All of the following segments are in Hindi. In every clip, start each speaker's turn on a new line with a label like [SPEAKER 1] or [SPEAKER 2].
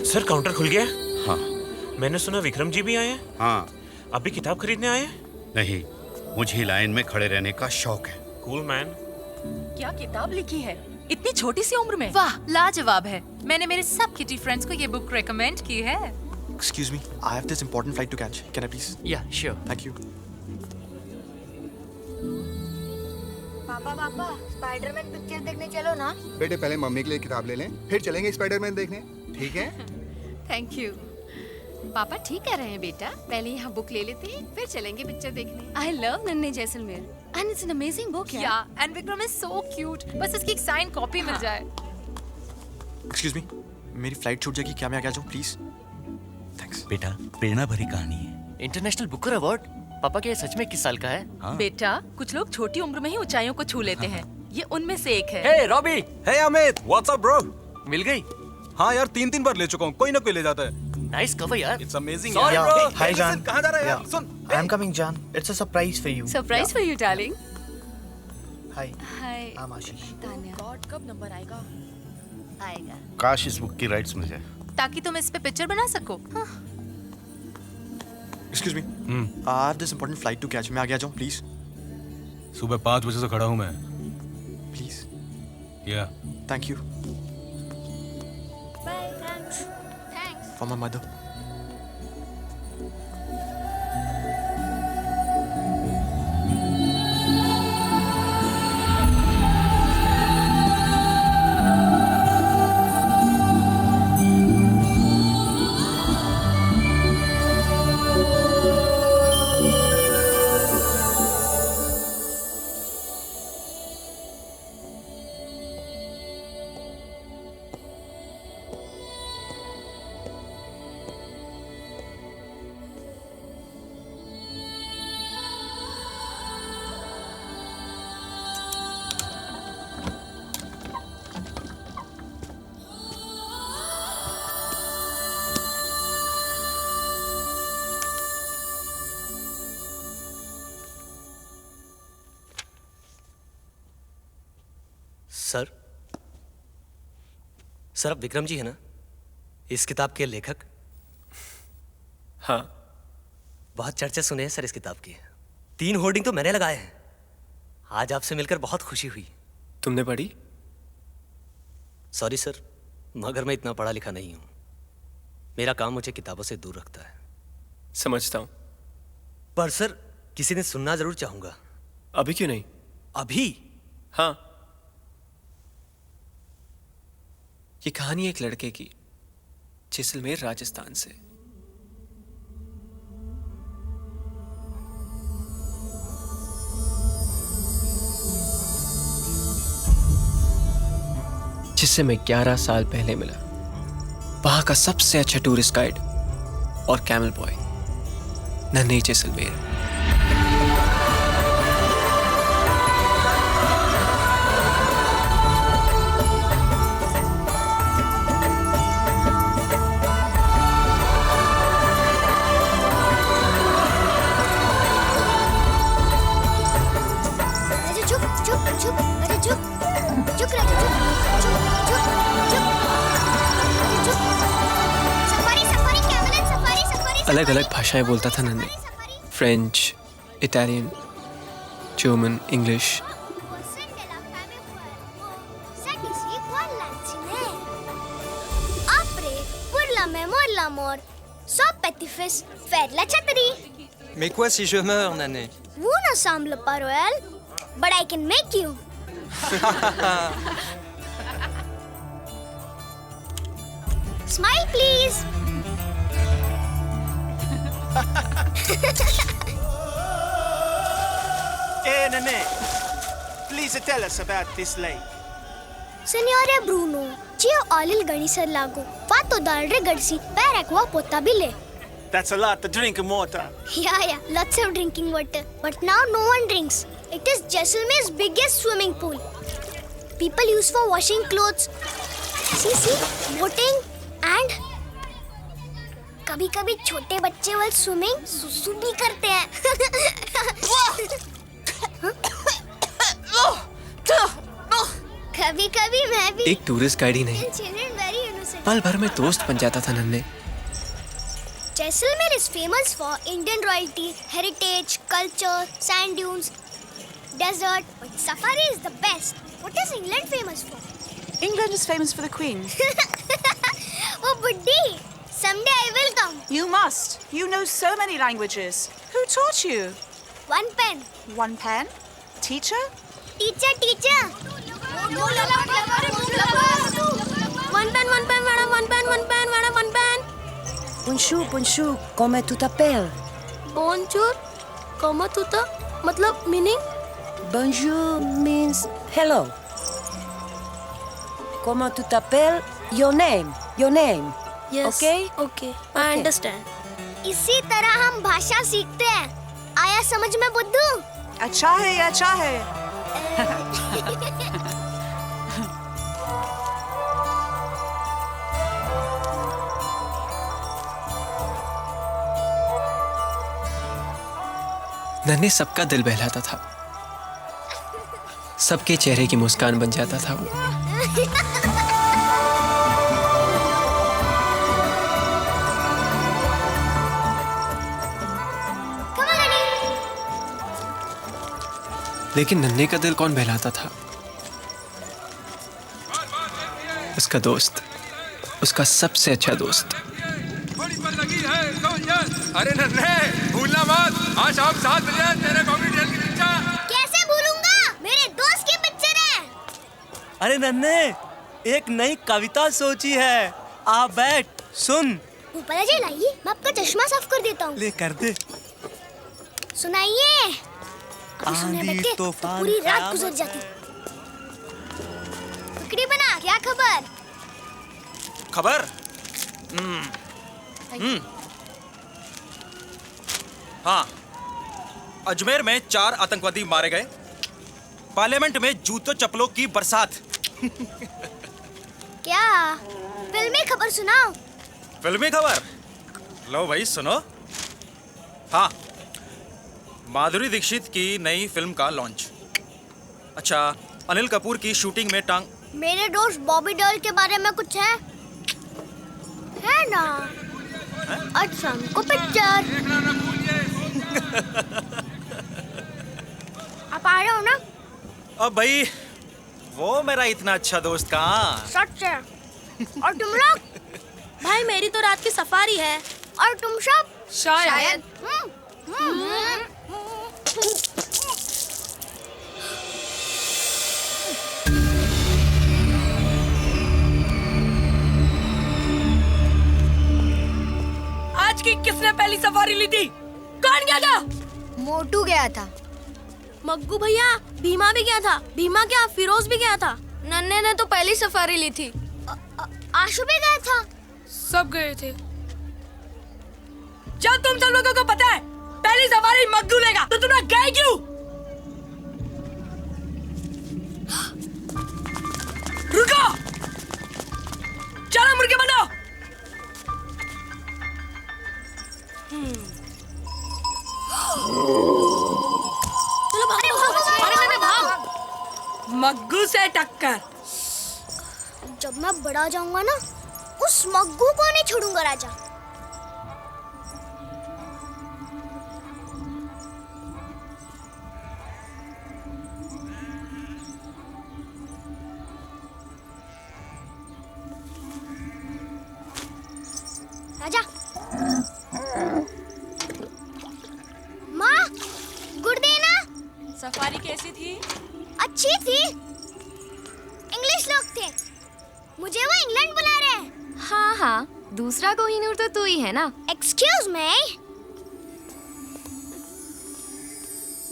[SPEAKER 1] सर काउंटर खुल गया?
[SPEAKER 2] हाँ।
[SPEAKER 1] मैंने सुना विक्रम जी भी आए हैं।
[SPEAKER 2] हाँ।
[SPEAKER 1] अभी किताब खरीदने आए हैं?
[SPEAKER 2] नहीं, मुझे लाइन में खड़े रहने का शौक है।
[SPEAKER 1] Cool man.
[SPEAKER 3] क्या किताब लिखी है इतनी छोटी सी उम्र में? वाह, लाजवाब है। मैंने मेरे सब किटी फ्रेंड्स को ये बुक रेकमेंड की है।
[SPEAKER 4] Excuse me, I have this important flight to catch. Can I please?
[SPEAKER 5] Yeah, sure.
[SPEAKER 4] Thank you.
[SPEAKER 6] पापा स्पाइडरमैन पिक्चर देखने चलो ना।
[SPEAKER 7] बेटे पहले मम्मी के लिए किताब ले लें, फिर चलेंगे स्पाइडरमैन देखने, ठीक है?
[SPEAKER 8] Thank you. पापा ठीक कह रहे हैं बेटा, पहले यहाँ बुक ले लेते हैं, फिर चलेंगे पिक्चर देखने। I love Nanhe Jaisalmer and it's an amazing book.
[SPEAKER 3] Yeah and Vikram is so cute. बस इसकी एक साइन कॉपी मिल जाए।
[SPEAKER 4] Excuse me, मेरी फ्लाइट छूट जाएगी, क्या मैं आगे आ जाऊँ प्लीज? थैंक्स।
[SPEAKER 9] बेटा, प्रेरणा भरी कहानी है।
[SPEAKER 5] International Booker award? पापा क्या ये सच में 21 साल का है?
[SPEAKER 9] हाँ।
[SPEAKER 3] बेटा, कुछ लोग छोटी उम्र में ही ऊंचाइयों को छू लेते हैं। ये उनमें से एक है।
[SPEAKER 5] हे रॉबी,
[SPEAKER 10] हे अमित, व्हाट्स अप ब्रो?
[SPEAKER 5] मिल गई?
[SPEAKER 10] हाँ यार, 3 बार ले चुका हूँ, कोई ना कोई ले जाता है।
[SPEAKER 5] नाइस कवर यार।
[SPEAKER 10] इट्स अमेजिंग
[SPEAKER 5] Sorry,
[SPEAKER 10] यार।
[SPEAKER 5] bro.
[SPEAKER 10] Hey,
[SPEAKER 11] Hi,
[SPEAKER 10] listen,
[SPEAKER 11] Jan.
[SPEAKER 10] कहाँ जा रहा है यार?
[SPEAKER 11] Yeah.
[SPEAKER 10] Soon.
[SPEAKER 11] I'm coming, Jan. It's a surprise for you.
[SPEAKER 8] Surprise for you darling.
[SPEAKER 11] Hi,
[SPEAKER 8] hi
[SPEAKER 11] I'm Ashish.
[SPEAKER 8] Tanya.
[SPEAKER 3] God कब नंबर आएगा?
[SPEAKER 8] आएगा
[SPEAKER 2] काश इस बुक की राइट्स मिल जाए।
[SPEAKER 3] ताकि तुम इस पे पिक्चर बना सको।
[SPEAKER 4] Excuse me, I have this important flight to catch. मैं आगे आ जाऊँ प्लीज?
[SPEAKER 10] सुबह 5 बजे से खड़ा हूँ मैं।
[SPEAKER 4] Please.
[SPEAKER 10] Yeah.
[SPEAKER 4] Thank you
[SPEAKER 6] bye, thanks.
[SPEAKER 4] for my mother.
[SPEAKER 5] Sir आप विक्रम जी है ना, इस किताब के लेखक?
[SPEAKER 12] हाँ।
[SPEAKER 5] बहुत चर्चा सुने हैं सर इस किताब की। 3 होर्डिंग तो मैंने लगाए हैं। आज आपसे मिलकर बहुत खुशी हुई।
[SPEAKER 12] तुमने पढ़ी?
[SPEAKER 5] सॉरी सर, मगर मैं इतना पढ़ा लिखा नहीं हूँ। मेरा काम मुझे किताबों से दूर रखता है।
[SPEAKER 12] समझता हूँ।
[SPEAKER 5] पर सर किसी दिन सुनना जरूर चाहूंगा।
[SPEAKER 12] अभी क्यों नहीं?
[SPEAKER 5] अभी?
[SPEAKER 12] हाँ। ये कहानी एक लड़के की, जैसलमेर राजस्थान से। जिससे मैं 11 साल पहले मिला। वहां का सबसे अच्छा टूरिस्ट गाइड और कैमल बॉय, नन्हे जैसलमेर। अलग अलग भाषाएं बोलता था नन्हे। French, Italian, German, English.
[SPEAKER 11] Mais quoi si je meurs, Nané?
[SPEAKER 6] Vous n'ensemble pas royal, but I can make you. Smile, please.
[SPEAKER 13] Hey, Nene, please tell us about this lake.
[SPEAKER 6] Signore Bruno, cio olil ganisar lago. Fato dalre gadsi, per aqua potabile.
[SPEAKER 13] That's a lot to drink water.
[SPEAKER 6] Yeah, lots of drinking water. But now no one drinks. It is Jaisalmer's biggest swimming pool. People use for washing clothes. See, boating and कभी-कभी छोटे बच्चे वाल स्विमिंग सुसु भी करते हैं। कभी-कभी मैं भी।
[SPEAKER 12] एक टूरिस्ट गाइड ही नहीं,
[SPEAKER 6] Children very innocent.
[SPEAKER 12] पल भर में दोस्त बन जाता था नन्हे।
[SPEAKER 6] Jaisalmer is famous for Indian royalty, heritage, culture, sand dunes, desert. But safari is the best. What is England famous for?
[SPEAKER 14] England is famous for the Queen.
[SPEAKER 6] Oh, Buddy, someday I will come.
[SPEAKER 14] You must. You know so many languages. Who taught you?
[SPEAKER 6] One pen.
[SPEAKER 14] One pen? Teacher?
[SPEAKER 6] Teacher. One pen, madam. One pen, madam. One pen.
[SPEAKER 15] Bonjour, comment tu t'appelles?
[SPEAKER 6] Bonjour, comment tu t'appelles? मतलब meaning?
[SPEAKER 15] Bonjour means hello. Comment tu t'appelles? Your name.
[SPEAKER 6] Yes.
[SPEAKER 15] Okay?
[SPEAKER 6] I understand. इसी तरह हम भाषा सीखते हैं। आया समझ में बुद्धू?
[SPEAKER 14] अच्छा है।
[SPEAKER 12] नन्हे सबका दिल बहलाता था, सबके चेहरे की मुस्कान बन जाता था वो। लेकिन नन्हे का दिल कौन बहलाता था? उसका दोस्त, उसका सबसे अच्छा दोस्त।
[SPEAKER 10] अरे नन्हे, भूलना मत, आज शाम 7 बजे तेरे कॉमेडियन की पिक्चर।
[SPEAKER 6] कैसे भूलूंगा? मेरे दोस्त की पिक्चर है।
[SPEAKER 5] अरे नन्हे, एक नई कविता सोची है, आप बैठ सुन।
[SPEAKER 6] ऊपर जी लाइए, मैं आपका चश्मा साफ कर देता हूँ।
[SPEAKER 5] ले कर दे।
[SPEAKER 6] सुनाइए।
[SPEAKER 5] आंधी तूफान
[SPEAKER 6] पूरी रात गुजर जाती। पकड़ी बना, क्या खबर?
[SPEAKER 1] खबर? हाँ, अजमेर में 4 आतंकवादी मारे गए। पार्लियामेंट में जूतों चप्पलों की बरसात।
[SPEAKER 6] क्या फिल्मी खबर सुनाओ?
[SPEAKER 1] फिल्मी खबर? लो भाई सुनो। हाँ, माधुरी दीक्षित की नई फिल्म का लॉन्च। अच्छा, अनिल कपूर की शूटिंग में टांग।
[SPEAKER 6] मेरे दोस्त बॉबी डॉल के बारे में कुछ है ना? अच्छा, हमको पिक्चर। आप आ रहे हो ना?
[SPEAKER 1] अब भाई, वो मेरा इतना अच्छा दोस्त कहाँ?
[SPEAKER 6] सच है। और तुम लोग? भाई मेरी तो रात की सफारी है। और तुम सब?
[SPEAKER 3] शायद।
[SPEAKER 15] आज की किसने पहली सफारी ली थी? कौन गया था?
[SPEAKER 6] मोटू गया था। मग्गू भैया, भीमा भी गया था। भीमा क्या, फिरोज भी गया था। नन्हे ने तो पहली सफारी ली थी। आशु भी गया था।
[SPEAKER 15] सब गए थे। जब तुम सब लोगों को पता है पहली सफारी मग्गू लेगा, तो तुम लोग गए क्यों? रुको, चलो मुर्गे बनाओ। मग्गू से टक्कर।
[SPEAKER 6] जब मैं बड़ा हो जाऊंगा ना, उस मग्गू को नहीं छोड़ूंगा राजा। राजा। माँ, गुड़ देना।
[SPEAKER 3] सफारी कैसी थी?
[SPEAKER 6] अच्छी थी। इंग्लिश लोग थे। मुझे वो इंग्लैंड बुला रहे हैं।
[SPEAKER 8] हाँ, दूसरा कोहिनूर तो तू ही है ना?
[SPEAKER 6] Excuse me.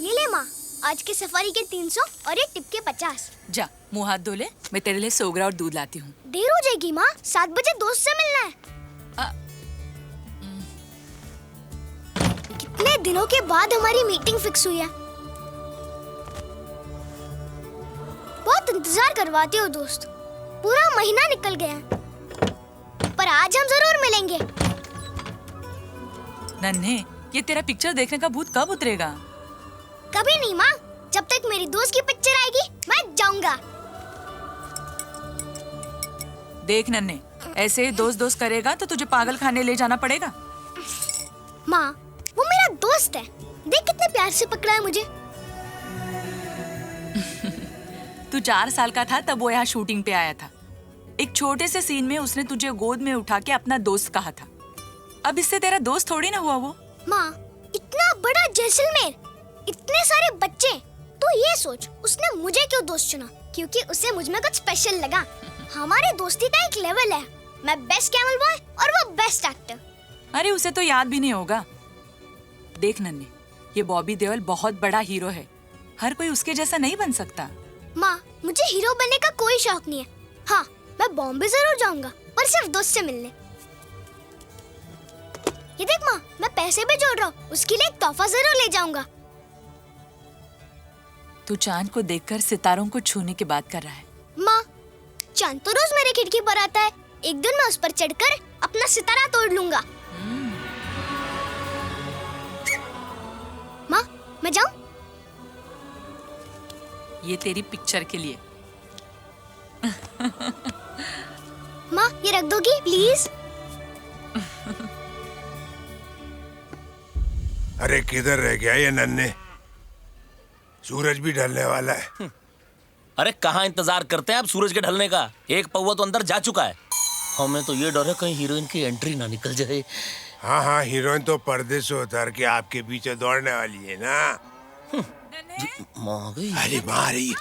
[SPEAKER 6] ये ले माँ, आज के सफारी के 300 और एक टिप के 50।
[SPEAKER 3] जा, मुंह हाथ धो ले, मैं तेरे लिए सोगरा और दूध लाती हूँ।
[SPEAKER 6] देर हो जाएगी माँ, 7 बजे दोस्त से मिलना है। कितने दिनों के बाद हमारी मीटिंग फिक्स हुई है। बहुत इंतजार करवाते हो दोस्त। पूरा महीना निकल गया है, पर आज हम जरूर मिलेंगे।
[SPEAKER 3] नन्हे, ये तेरा पिक्चर देखने का भूत कब उतरेगा?
[SPEAKER 6] कभी नहीं माँ, जब तक मेरी दोस्त की पिक्चर आएगी मैं जाऊंगा।
[SPEAKER 3] देख नन्हे,
[SPEAKER 16] ऐसे दोस्त दोस्त करेगा तो तुझे पागल खाने ले जाना पड़ेगा।
[SPEAKER 6] माँ, वो मेरा दोस्त है। देख कितने प्यार से पकड़ा है मुझे।
[SPEAKER 16] तू 4 साल का था तब वो यहाँ शूटिंग पे आया था। एक छोटे से सीन में उसने तुझे गोद में उठा के अपना दोस्त कहा था। अब इससे तेरा दोस्त थोड़ी ना हुआ वो।
[SPEAKER 6] माँ, इतना बड़ा जैसलमेर, इतने सारे बच्चे, तो ये सोच उसने मुझे क्यों दोस्त चुना? क्योंकि उसे मुझ में कुछ स्पेशल लगा। हमारे दोस्ती का एक लेवल है। मैं बेस्ट कैमल बॉय और वो बेस्ट एक्टर।
[SPEAKER 16] अरे उसे तो याद भी नहीं होगा। देख नन्हे, ये बॉबी देओल बहुत बड़ा हीरो है। हर कोई उसके जैसा नहीं बन सकता।
[SPEAKER 6] माँ, मुझे हीरो बनने का कोई शौक नहीं है। हाँ, मैं बॉम्बे जरूर जाऊंगा, पर सिर्फ दोस्त से मिलने। ये देख माँ, मैं पैसे भी जोड़ रहा हूँ। उसके लिए एक तोहफा जरूर ले जाऊंगा।
[SPEAKER 16] तू चांद को देखकर सितारों को छूने की बात कर रहा है।
[SPEAKER 6] माँ, चांद तो रोज मेरे खिड़की पर आता है। एक दिन मैं उस पर चढ़कर अपना सितारा तोड़ लूंगा। माँ, मैं जाऊं?
[SPEAKER 16] ये तेरी पिक्चर के लिए।
[SPEAKER 6] माँ, ये रख दोगी प्लीज?
[SPEAKER 17] अरे किधर रह गया ये नन्हे? सूरज भी ढलने वाला है।
[SPEAKER 18] अरे कहाँ इंतजार करते हैं आप सूरज के ढलने का? एक पौवा तो अंदर जा चुका है। हमें तो ये डर है कहीं हीरोइन की एंट्री ना निकल जाए।
[SPEAKER 17] हाँ हाँ, हीरोइन तो पर्दे से उतर के आपके पीछे दौड़ने वाली है ना। अरे माँ रही।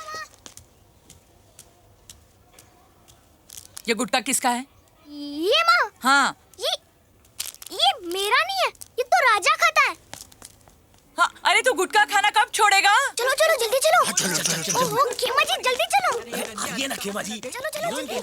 [SPEAKER 16] ये गुटखा किसका है?
[SPEAKER 6] ये माँ।
[SPEAKER 16] हाँ।
[SPEAKER 6] ये मेरा नहीं है, ये तो राजा खाता है।
[SPEAKER 16] हाँ, अरे तू गुटखा खाना कब छोड़ेगा?
[SPEAKER 6] चलो चलो जल्दी चलो।
[SPEAKER 18] चलो चलो चलो।
[SPEAKER 6] ओहो, खेमा जी जल्दी चलो।
[SPEAKER 18] ये ना खेमा जी।
[SPEAKER 6] चलो चलो जल्दी।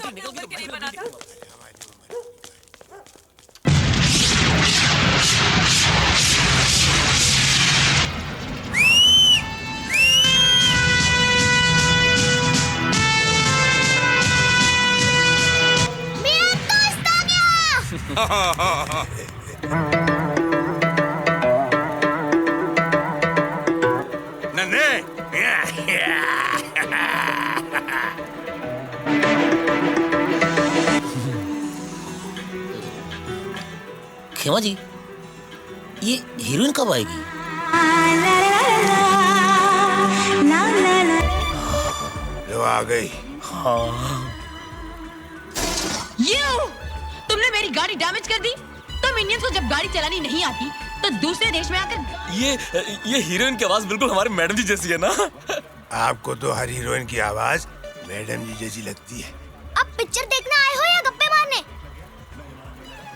[SPEAKER 6] मेरा दोस्त आ गया।
[SPEAKER 18] खेमा जी, ये हीरोइन कब आएगी?
[SPEAKER 17] लो आ गई।
[SPEAKER 18] हाँ।
[SPEAKER 15] तुमने मेरी गाड़ी डैमेज कर दी। तुम इंडियंस को जब गाड़ी चलानी नहीं आती तो दूसरे देश में आकर
[SPEAKER 18] ये हीरोइन की आवाज बिल्कुल हमारे मैडम जी जैसी है ना?
[SPEAKER 17] आपको तो हर हीरोइन की आवाज मैडम जी जैसी लगती है।
[SPEAKER 6] अब पिक्चर देखने आए हो या गप्पे मारने?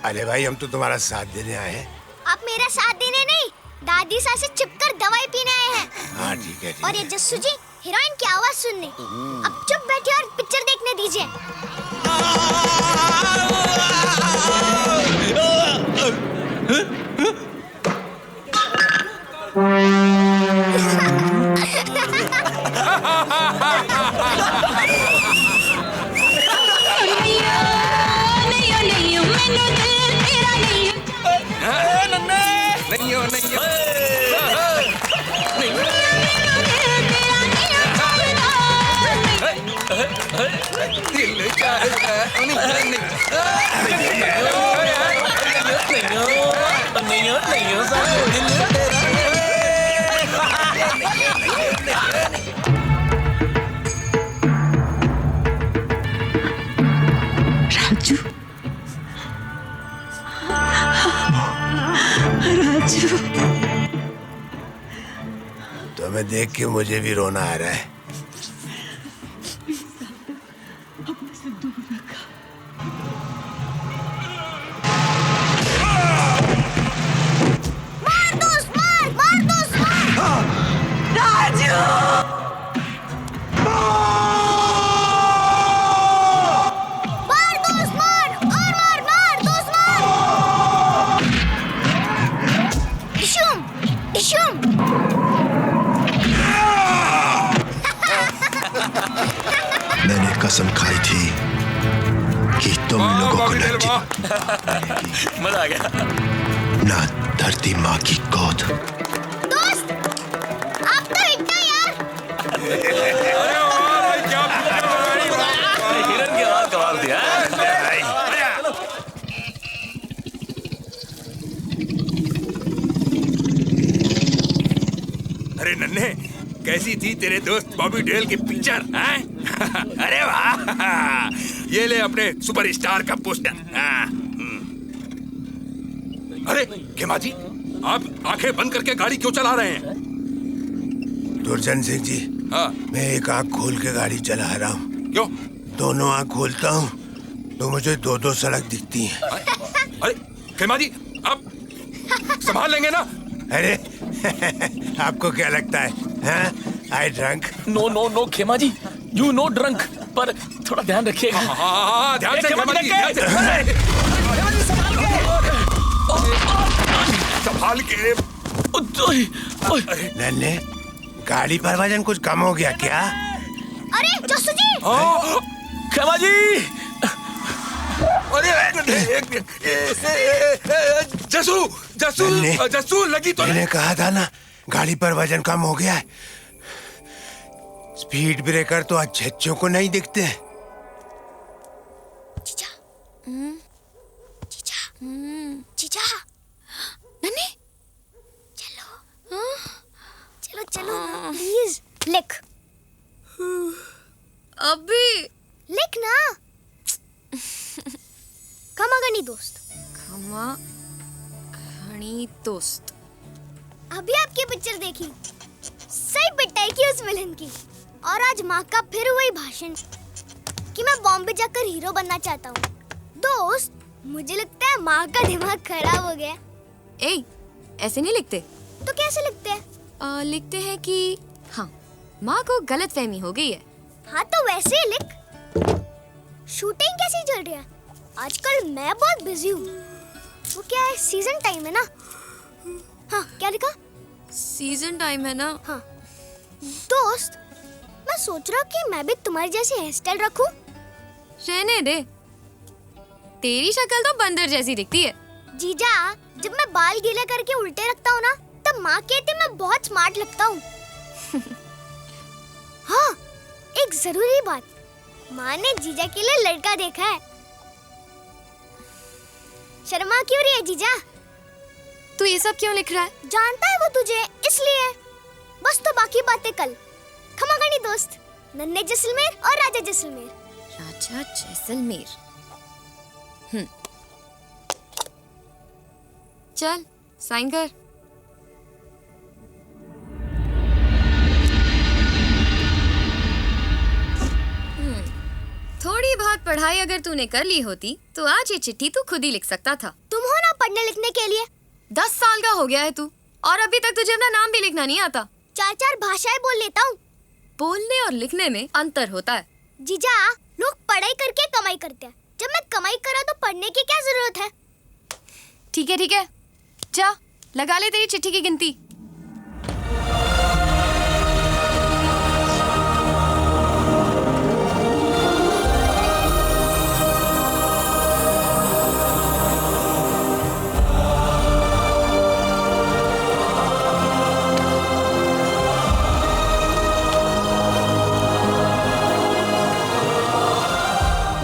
[SPEAKER 17] अरे भाई, हम तो तुम्हारा साथ देने आए हैं।
[SPEAKER 6] आप मेरा साथ देने नहीं, दादी सास से चिपकर दवाई पीने आए हैं।
[SPEAKER 17] हाँ ठीक है।
[SPEAKER 6] और ये जस्सू जी हीरोइन की आवाज सुनने। अब चुप बैठिए और पिक्चर देखने दीजिए।
[SPEAKER 15] राजू, राजू,
[SPEAKER 17] तुम्हें देख के मुझे भी रोना आ रहा है।
[SPEAKER 19] मैंने कसम खाई थी कि तुम लोगों को न
[SPEAKER 18] मजा आ गया।
[SPEAKER 19] ना धरती माँ की गोद।
[SPEAKER 6] दोस्त, आप तो इतना यार।
[SPEAKER 18] हीरोइन की आवाज कमाल थी।
[SPEAKER 17] नन्हे, कैसी थी तेरे दोस्त बॉबी डेल की पिक्चर? अरे वाह, ये ले अपने सुपरस्टार का पोस्टर। अरे खेमा जी, आप आंखें बंद करके गाड़ी क्यों चला रहे हैं?
[SPEAKER 19] दुर्जन सिंह जी, मैं एक आंख खोल के गाड़ी चला रहा हूँ।
[SPEAKER 17] क्यों?
[SPEAKER 19] दोनों आंख खोलता हूँ तो मुझे दो दो सड़क दिखती हैं।
[SPEAKER 17] अरे खेमा जी, आप संभाल लेंगे ना?
[SPEAKER 19] अरे आपको क्या लगता है? आई ड्रंक?
[SPEAKER 18] नो नो नो खेमा जी, यू नो ड्रंक, पर थोड़ा ध्यान रखिएगा।
[SPEAKER 17] हाँ, ध्यान से खेमा जी, ध्यान से। संभाल के।
[SPEAKER 19] नन्हे, गाड़ी पर वजन कुछ कम हो गया क्या?
[SPEAKER 6] अरे जस्सू जी!
[SPEAKER 18] खेमा जी!
[SPEAKER 17] अरे जस्सू लगी तो
[SPEAKER 19] मैंने कहा था ना, गाड़ी पर वजन कम हो गया है। स्पीड ब्रेकर तो अच्छे को नहीं दिखते।
[SPEAKER 6] जीजा, नन्हे, चलो प्लीज लिख।
[SPEAKER 8] अभी
[SPEAKER 6] लिख ना। खमागनी दोस्त।
[SPEAKER 8] खमागनी दोस्त।
[SPEAKER 6] अभी आपकी पिक्चर देखी, सही पिटाई की उस विलन की। और आज माँ का फिर वही भाषण कि मैं बॉम्बे जाकर हीरो बनना चाहता हूँ। दोस्त, मुझे लगता है माँ का दिमाग खराब हो गया।
[SPEAKER 8] ए, ऐसे नहीं लिखते।
[SPEAKER 6] तो कैसे लिखते हैं?
[SPEAKER 8] लिखते हैं कि हाँ, माँ को गलतफहमी हो गई है।
[SPEAKER 6] हाँ तो वैसे ही लिख। शूटिंग कैसी चल रही है? आजकल मैं बहुत बिजी हूँ। वो क्या है, सीजन टाइम है ना? हाँ, क्या लिखा?
[SPEAKER 8] सीजन टाइम है ना?
[SPEAKER 6] हाँ। दोस्त, मैं सोच रहा हूँ कि मैं भी तुम्हारी जैसी हेयर स्टाइल रखूं।
[SPEAKER 8] रहने दे, तेरी शक्ल तो बंदर जैसी दिखती है।
[SPEAKER 6] जीजा, जब मैं बाल गीले करके उल्टे रखता हूँ ना, तब माँ कहती मैं बहुत स्मार्ट लगता हूँ। हाँ, एक जरूरी बात, माँ ने जीजा के लिए लड़का देखा है। शर्मा क्यों रही है जीजा?
[SPEAKER 8] तू ये सब क्यों लिख रहा है?
[SPEAKER 6] जानता है वो तुझे, इसलिए। बस तो बाकी बातें कल। खमागनी दोस्त, नन्हे जैसलमेर और राजा जैसलमेर।
[SPEAKER 8] राजा जैसलमेर। चल साइन कर। थोड़ी बहुत पढ़ाई अगर तूने कर ली होती तो आज ये चिट्ठी तू खुद ही लिख सकता था।
[SPEAKER 6] तुम हो ना पढ़ने लिखने के लिए।
[SPEAKER 8] 10 साल का हो गया है तू और अभी तक तुझे अपना नाम भी लिखना नहीं आता।
[SPEAKER 6] 4 भाषाएं बोल लेता हूँ।
[SPEAKER 8] बोलने और लिखने में अंतर होता है।
[SPEAKER 6] जीजा, लोग पढ़ाई करके कमाई करते हैं। जब मैं कमाई करा तो पढ़ने की क्या जरूरत है?
[SPEAKER 8] ठीक है, जा लगा ले तेरी चिट्ठी की गिनती।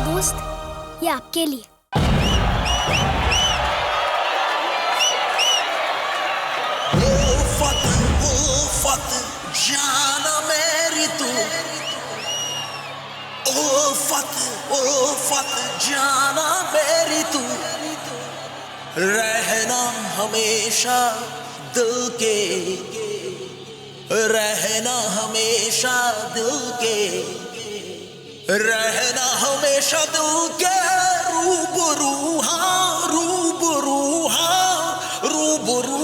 [SPEAKER 6] दोस्त, ये आपके लिए।
[SPEAKER 20] जाना मेरी तू, उल्फत जाना मेरी तू, रहना हमेशा दिल के, रहना हमेशा दिल के, रहना हमेशा दिल के रूबरू, हाँ रूबरू, हाँ रूबरू।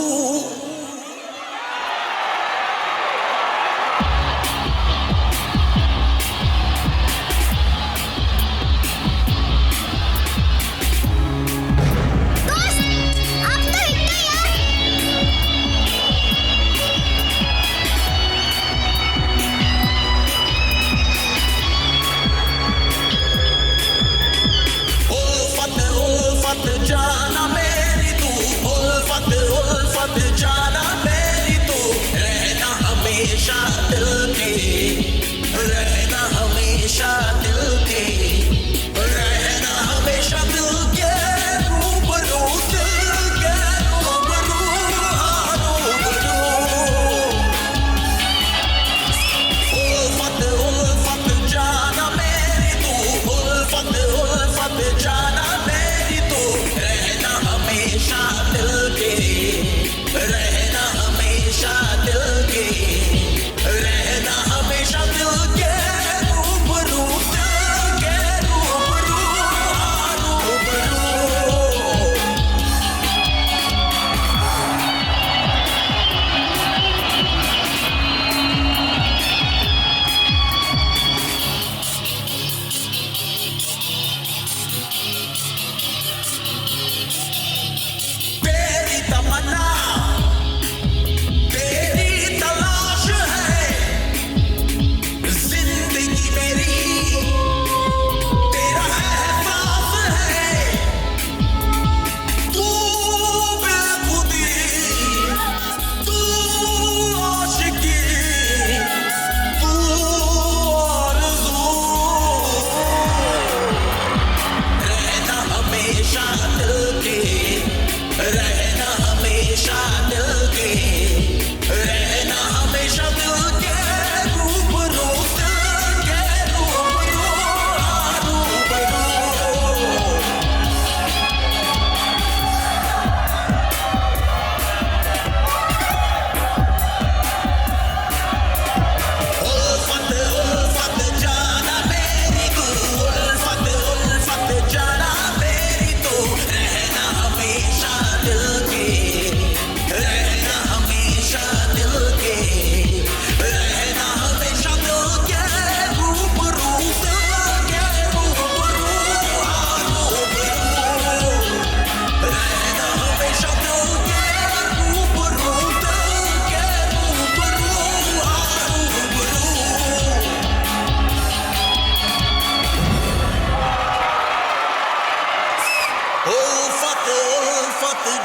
[SPEAKER 20] जाना मेरी तू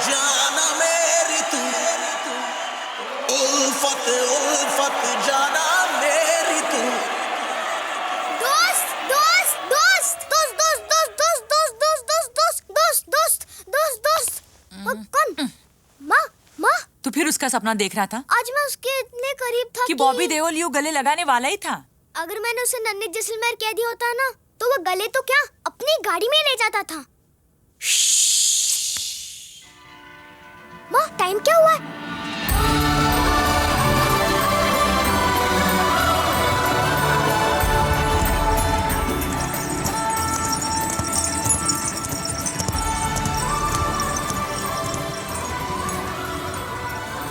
[SPEAKER 20] जाना मेरी तू, उल्फत उल्फत जाना मेरी तू।
[SPEAKER 6] दोस्त दोस्त दोस्त दोस्त दोस्त दोस्त दोस्त दोस्त दोस्त दोस्त दोस्त दोस्त दोस्त दोस्त कौन? माँ माँ।
[SPEAKER 16] तो फिर उसका सपना देख रहा था
[SPEAKER 6] आज मैं उसके इतने करीब था
[SPEAKER 16] कि बॉबी देओल यूं गले लगाने वाला ही था।
[SPEAKER 6] अगर मैंने उसे नन्हे जैसलमेर कह दिया होता ना, तो वो गले तो क्या अपनी गाड़ी में ले जाता था। माँ टाइम क्या हुआ है?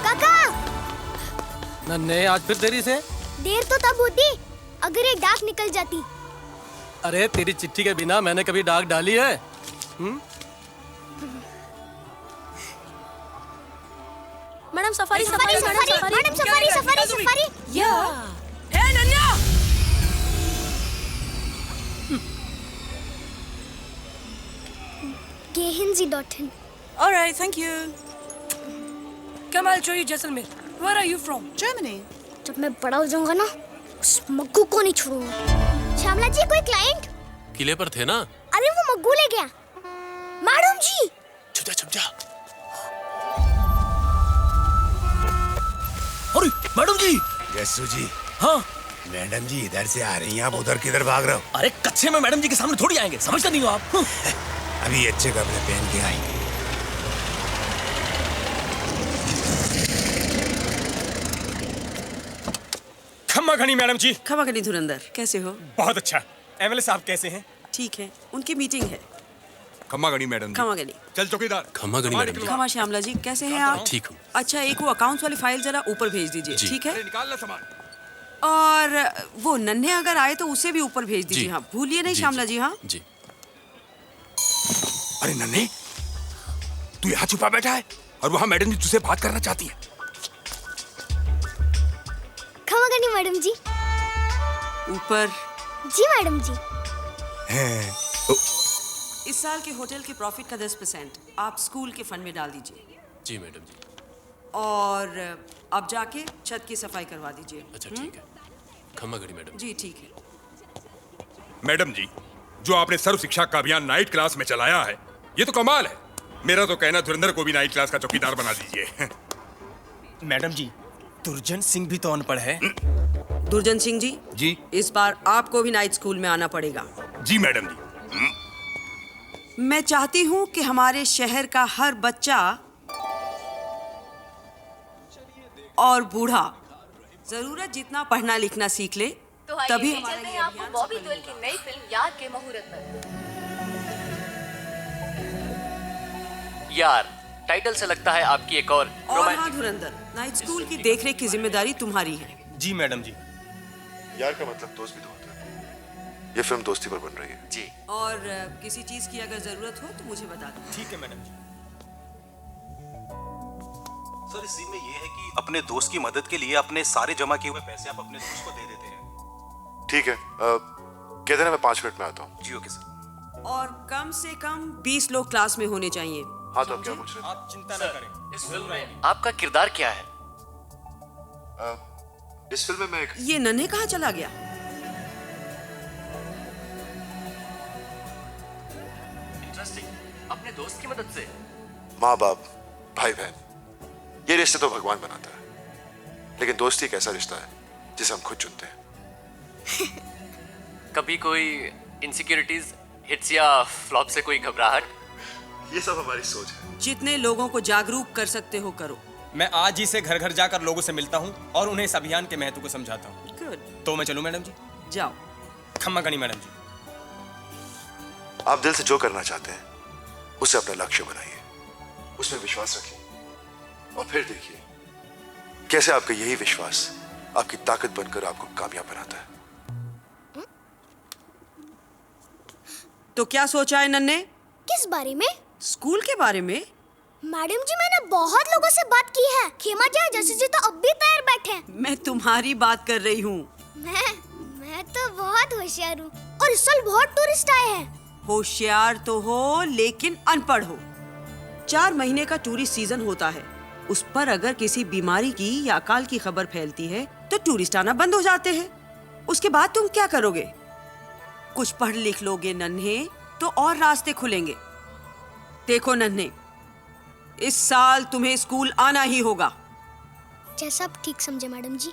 [SPEAKER 6] काका
[SPEAKER 21] नन्हे आज फिर देरी से?
[SPEAKER 6] देर तो तब होती अगर एक डाक निकल जाती।
[SPEAKER 21] अरे तेरी चिट्ठी के बिना मैंने कभी डाक डाली है?
[SPEAKER 3] Madam safari
[SPEAKER 6] safari safari madam safari safari safari.
[SPEAKER 3] या ए नन्या
[SPEAKER 6] gehinzi.in।
[SPEAKER 3] Alright, thank you. Come, I'll show you Jaisalmer. Where are you from?
[SPEAKER 14] Germany.
[SPEAKER 6] जब मैं बड़ा हो जाऊंगा ना, उस मग्गू को नहीं छोड़ूंगा। श्यामला जी कोई क्लाइंट?
[SPEAKER 22] किले पर थे ना?
[SPEAKER 6] अरे वो मग्गू ले गया। मैडम जी।
[SPEAKER 22] छुप जा।
[SPEAKER 18] अरे मैडम जी।
[SPEAKER 19] यस्सु जी।
[SPEAKER 18] हाँ
[SPEAKER 19] मैडम जी इधर से आ रही हैं, आप उधर किधर भाग रहे हो?
[SPEAKER 18] अरे कच्चे में मैडम जी के सामने थोड़ी आएंगे, समझते नहीं हो आप?
[SPEAKER 19] अभी अच्छे कपड़े पहन के आएंगे।
[SPEAKER 23] खम्मा घनी मैडम जी।
[SPEAKER 24] खम्मा घनी धुरंधर, कैसे हो?
[SPEAKER 23] बहुत अच्छा। एमएलए साहब कैसे हैं?
[SPEAKER 24] ठीक है, उनकी मीटिंग है।
[SPEAKER 17] खम्मा घनी मैडम जी।
[SPEAKER 24] खम्मा घनी।
[SPEAKER 17] चल चौकीदार।
[SPEAKER 22] खम्मा घनी मैडम जी।
[SPEAKER 24] खम्मा श्यामला जी, कैसे हैं आप?
[SPEAKER 22] ठीक हूँ।
[SPEAKER 24] अच्छा, एक वो अकाउंट्स वाली फाइल जरा ऊपर भेज दीजिए, ठीक है?
[SPEAKER 17] निकाल ला सामान।
[SPEAKER 24] और वो नन्हे अगर आए तो उसे भी ऊपर भेज दीजिए। हाँ, भूलिए नहीं श्यामला जी। हाँ
[SPEAKER 22] जी।
[SPEAKER 17] अरे नन्हे, तू यहाँ छुपा बैठा है और वहाँ मैडम जी तुझसे बात करना चाहती है।
[SPEAKER 6] खम्मा घनी मैडम जी।
[SPEAKER 24] ऊपर।
[SPEAKER 6] जी मैडम जी।
[SPEAKER 24] इस साल के होटल के प्रॉफिट का 10% आप स्कूल के फंड में डाल दीजिए।
[SPEAKER 22] जी मैडम जी।
[SPEAKER 24] और अब जाके छत की सफाई करवा दीजिए।
[SPEAKER 22] अच्छा ठीक है। खम्मा घनी मैडम
[SPEAKER 24] जी ठीक है।
[SPEAKER 17] मैडम जी, जो आपने सर्व शिक्षा का अभियान नाइट क्लास में चलाया है, ये तो कमाल है। मेरा तो कहना धुरंधर को भी नाइट क्लास का चौकीदार बना दीजिए।
[SPEAKER 23] मैडम जी, दुर्जन सिंह भी तो अनपढ़ है।
[SPEAKER 24] दुर्जन सिंह जी।
[SPEAKER 17] जी।
[SPEAKER 24] इस बार आपको भी नाइट स्कूल में आना पड़ेगा।
[SPEAKER 17] जी मैडम जी।
[SPEAKER 24] मैं चाहती हूँ कि हमारे शहर का हर बच्चा और बूढ़ा जरूरत जितना पढ़ना लिखना सीख ले,
[SPEAKER 3] तो
[SPEAKER 24] तभी
[SPEAKER 3] चलते हैं आपको बॉबी देओल की नई फिल्म याद के मुहूर्त पर।
[SPEAKER 5] यार, टाइटल से लगता है आपकी एक और
[SPEAKER 24] हाँ धुरंधर, नाइट स्कूल की देखरेख की जिम्मेदारी तुम्हारी है।
[SPEAKER 23] जी मैडम जी।
[SPEAKER 25] यार का मतलब दोस्त भी तो होता है। ये फिल्म दोस्ती पर बन रही है।
[SPEAKER 5] जी।
[SPEAKER 24] और किसी चीज की अगर जरूरत हो तो मुझे बता दो।
[SPEAKER 23] ठीक है मैडम जी।
[SPEAKER 26] सर, इस सीन में ये है कि अपने दोस्त की मदद के लिए अपने सारे जमा किए हुए पैसे आप अपने दोस्त को दे देते हैं।
[SPEAKER 25] ठीक है, कह देना मैं 5 मिनट में आता हूँ।
[SPEAKER 26] जी ओके सर।
[SPEAKER 24] और कम से कम 20 लोग क्लास में होने चाहिए।
[SPEAKER 25] हाँ तो आप क्या पूछ रहे थे?
[SPEAKER 23] आप चिंता न करें,
[SPEAKER 5] इस फिल्म में आपका किरदार क्या है?
[SPEAKER 25] इस फिल्म में मैं
[SPEAKER 24] ये नन्हे कहाँ चला गया?
[SPEAKER 5] इंटरेस्टिंग। अपने दोस्त की मदद से?
[SPEAKER 25] माँ बाप, भाई बहन, ये रिश्ते तो भगवान बनाता है, लेकिन दोस्ती एक ऐसा रिश्ता है जिसे हम खुद चुनते हैं।
[SPEAKER 5] कभी कोई इनसिक्योरिटीज, हिट्स या फ्लॉप से कोई घबराहट?
[SPEAKER 25] ये सब हमारी सोच है।
[SPEAKER 24] जितने लोगों को जागरूक कर सकते हो करो।
[SPEAKER 23] मैं आज ही से घर घर जाकर लोगों से मिलता हूँ और उन्हें इस अभियान के महत्व को समझाता हूँ।
[SPEAKER 24] गुड।
[SPEAKER 23] तो मैं चलूँ मैडम जी?
[SPEAKER 24] जाओ।
[SPEAKER 23] खम्मा घनी मैडम जी।
[SPEAKER 25] आप दिल से जो करना चाहते हैं उसे अपना लक्ष्य बनाइए, उसमें विश्वास रखिए और फिर देखिए कैसे आपका यही विश्वास आपकी ताकत बनकर आपको कामयाब बनाता है।
[SPEAKER 24] तो क्या सोचा है नन्हे?
[SPEAKER 6] किस बारे में?
[SPEAKER 24] स्कूल के बारे में।
[SPEAKER 6] मैडम जी, मैंने बहुत लोगों से बात की है। खेमा जी जैसे जी तो अब भी तैयार बैठे हैं।
[SPEAKER 24] मैं तुम्हारी बात कर रही हूँ।
[SPEAKER 6] मैं तो बहुत होशियार हूँ और इस साल बहुत टूरिस्ट आए हैं।
[SPEAKER 24] होशियार तो हो लेकिन अनपढ़ हो। 4 महीने का टूरिस्ट सीजन होता है। उस पर अगर किसी बीमारी की या अकाल की खबर फैलती है तो टूरिस्ट आना बंद हो जाते हैं। उसके बाद तुम क्या करोगे? कुछ पढ़ लिख लोगे नन्हे तो और रास्ते खुलेंगे। देखो नन्हे, इस साल तुम्हें स्कूल आना ही होगा।
[SPEAKER 6] जैसा आप ठीक समझे मैडम जी।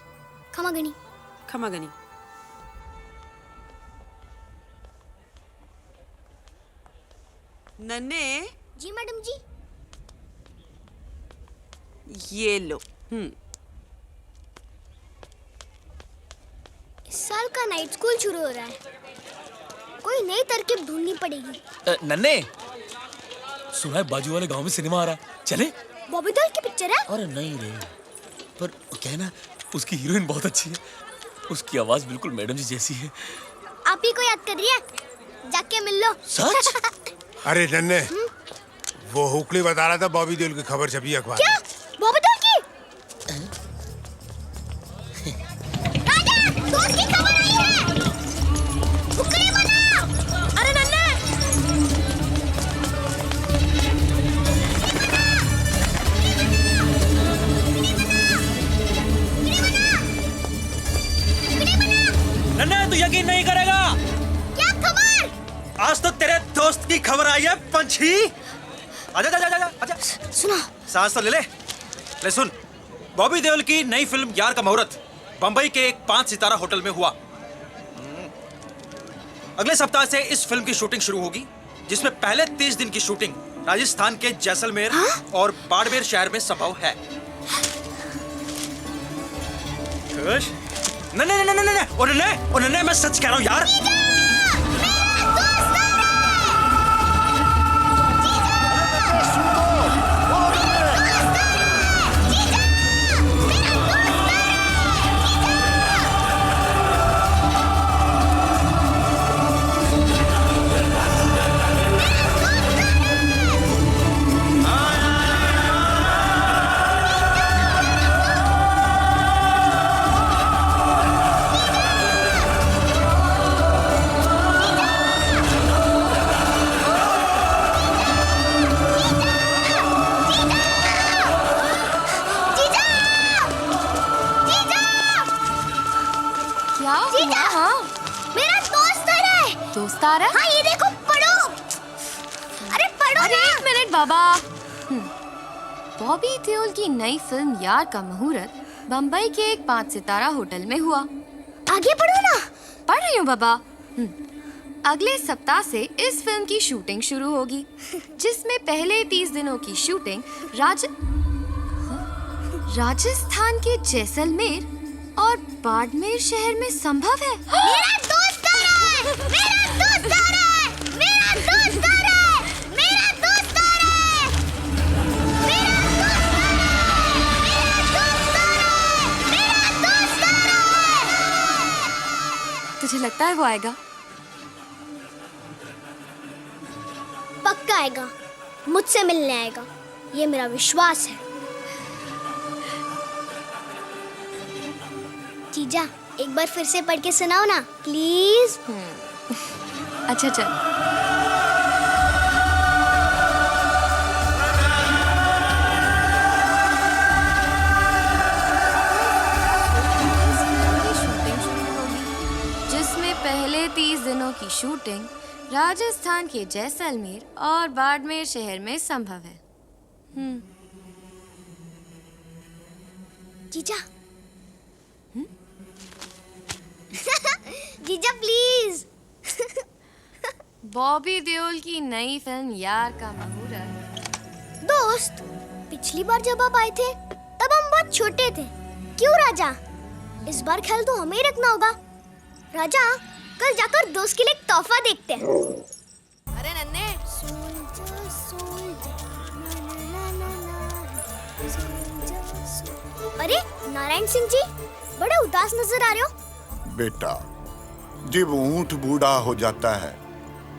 [SPEAKER 6] खमागनी।
[SPEAKER 24] खमागनी। नन्हे।
[SPEAKER 6] जी मैडम जी।
[SPEAKER 24] ये लो।
[SPEAKER 6] इस साल का नाइट स्कूल शुरू हो रहा है, कोई नई तरकीब ढूंढनी पड़ेगी।
[SPEAKER 18] नन्हे, सुना है बाजू वाले गांव में सिनेमा आ रहा है, चले?
[SPEAKER 6] बॉबी देओल की पिक्चर है?
[SPEAKER 18] अरे नहीं रे, पर क्या है ना, उसकी हीरोइन बहुत अच्छी है, उसकी आवाज बिल्कुल मैडम जी जैसी है।
[SPEAKER 6] आप ही को याद कर रही है, जाके मिल लो।
[SPEAKER 18] सच?
[SPEAKER 19] अरे नन्हे, वो हुकली बता रहा था बॉबी देओल की खबर छपी अखबार।
[SPEAKER 6] क्या? बॉबी देओल की? राजा, दोस्त की खबर आई है। हुकली बना। अरे नन्हे।
[SPEAKER 1] नन्हे, तू यकीन नहीं करेगा।
[SPEAKER 6] क्या खबर?
[SPEAKER 1] आज तो तेरे दोस्त की खबर आई है पंछी। आजा आजा आजा आजा।
[SPEAKER 6] सुना।
[SPEAKER 1] सांस तो ले सुन। बॉबी देओल की नई फिल्म यार का मुहूर्त बंबई के एक 5 सितारा होटल में हुआ। अगले सप्ताह से इस फिल्म की शूटिंग शुरू होगी, जिसमें पहले 30 दिन की शूटिंग राजस्थान के जैसलमेर और बाड़मेर शहर में संभव है। खुश? नहीं, मैं सच कह रहा हूँ यार।
[SPEAKER 8] हाँ, ये देखो, पढ़ो। अरे पढ़ो। अरे एक मिनट बाबा। बॉबी देओल की नई फिल्म यार का मुहूर्त बम्बई के एक 5 सितारा होटल में हुआ।
[SPEAKER 6] आगे पढ़ो ना।
[SPEAKER 8] पढ़ रही हूँ बाबा। अगले सप्ताह से इस फिल्म की शूटिंग शुरू होगी, जिसमें पहले 30 दिनों की शूटिंग राजस्थान के जैसलमेर और बाड़मेर शहर में संभव है।
[SPEAKER 6] मेरा दोस्त आ रहा है। मेरा दोस्त आ रहा है। मेरा दोस्त आ रहा है। मेरा दोस्त आ रहा है। मेरा दोस्त आ रहा है। मेरा दोस्त आ रहा है।
[SPEAKER 8] तुझे लगता है वो आएगा?
[SPEAKER 6] पक्का आएगा, मुझसे मिलने आएगा, ये मेरा विश्वास है। जीजा, एक बार फिर से पढ़ के सुनाओ ना प्लीज।
[SPEAKER 8] अच्छा चल। जिसमें पहले 30 दिनों की शूटिंग राजस्थान के जैसलमेर और बाड़मेर शहर में संभव है।
[SPEAKER 6] जीजा। जीजा प्लीज।
[SPEAKER 8] बॉबी देओल की नई फिल्म यार का मुहूर्त।
[SPEAKER 6] दोस्त, पिछली बार जब आप आए थे तब हम बहुत छोटे थे। क्यों राजा? इस बार ख्याल तो हमें ही रखना होगा। राजा, कल जाकर दोस्त के लिए एक तोहफा देखते हैं।
[SPEAKER 8] अरे नन्हे,
[SPEAKER 6] अरे नारायण सिंह जी, बड़े उदास नजर आ रहे हो।
[SPEAKER 2] बेटा, जब ऊंट बूढ़ा हो जाता है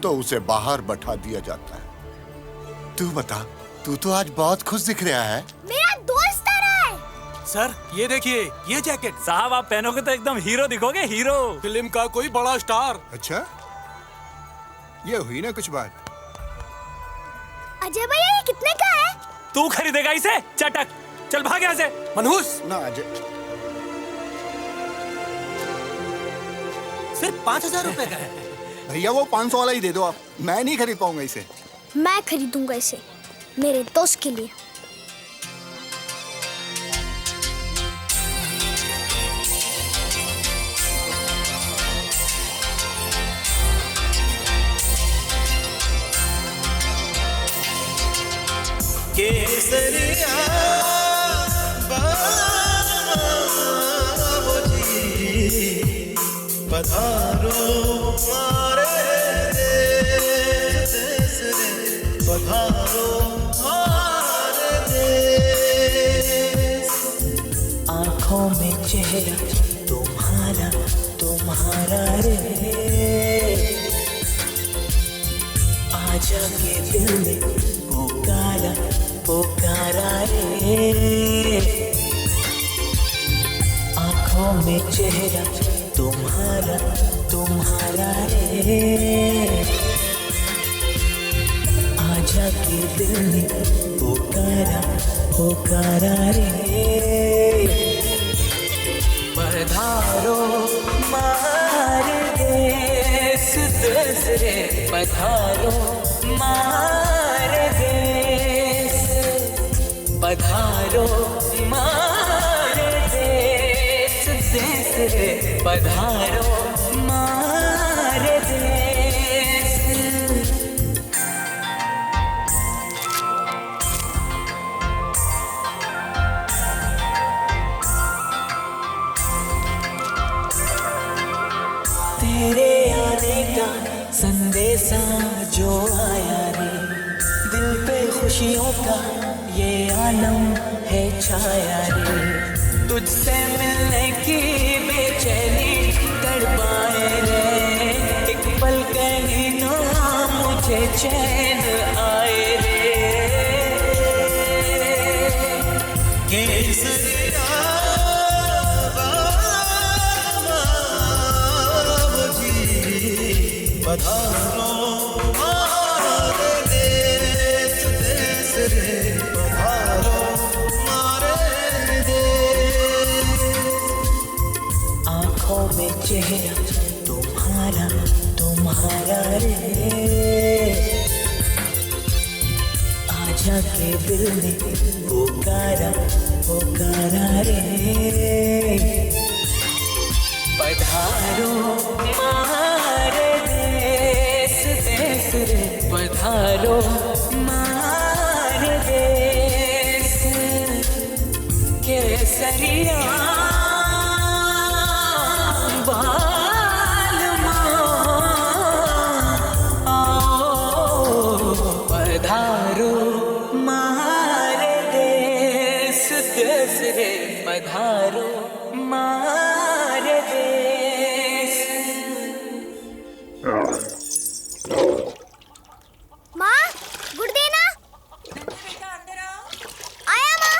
[SPEAKER 2] तो उसे बाहर बैठा दिया जाता है। तू बता, तू तो आज बहुत खुश दिख रहा है।
[SPEAKER 6] मेरा दोस्त आ रहा है।
[SPEAKER 21] सर, ये देखिए, ये जैकेट साहब आप पहनोगे तो एकदम हीरो दिखोगे, हीरो। फिल्म का कोई बड़ा स्टार।
[SPEAKER 4] अच्छा, ये हुई ना कुछ बात।
[SPEAKER 6] अजय भैया ये कितने का है?
[SPEAKER 21] तू खरीदेगा इसे? चटक, चल भाग यहाँ से। मनहूस
[SPEAKER 25] ना अजय,
[SPEAKER 20] सिर्फ 5,000 रुपए का है।
[SPEAKER 25] भैया वो 500 वाला ही दे दो आप, मैं नहीं खरीद पाऊंगा इसे।
[SPEAKER 6] मैं खरीदूंगा इसे मेरे दोस्त के लिए।
[SPEAKER 20] केसरिया बाबू जी पधारो मारे देश रे, पधारो मारे देश। आँखों में चेहरा तुम्हारा तुम्हारा रे, आजा के दिल में पुकारा पुकारा रे। आँखों में चेहरा तुम्हारा तुम्हारा रे, आजा के दिल में पुकारा पुकारा रे। पधारो मारे देश देश रे, पधारो मारे देश, पधारो मारे देश देश रे, पधारो मारे देश। तेरे आने का संदेशा जो आया रे, दिल पे खुशियों का ये आलम है छाया रे। तुझसे मिलने की बेचैनी तड़पाए रे, एक पल कहीं ना मुझे चैन आए रे। केसरिया बाबू जी पधारो मारे देश देश रे, पधारो मारे देश। आँखों में चेहरा तुम्हारा तुम्हारा रे, आजा के दिल में पुकारा पुकारा रे। पधारो मारे देश देश रे, पधारो मारे देश। केसरिया बालमा आओ, पधारो मारे देश देश रे, पधारो मारे देश।
[SPEAKER 6] माँ गुड डे ना। आया माँ।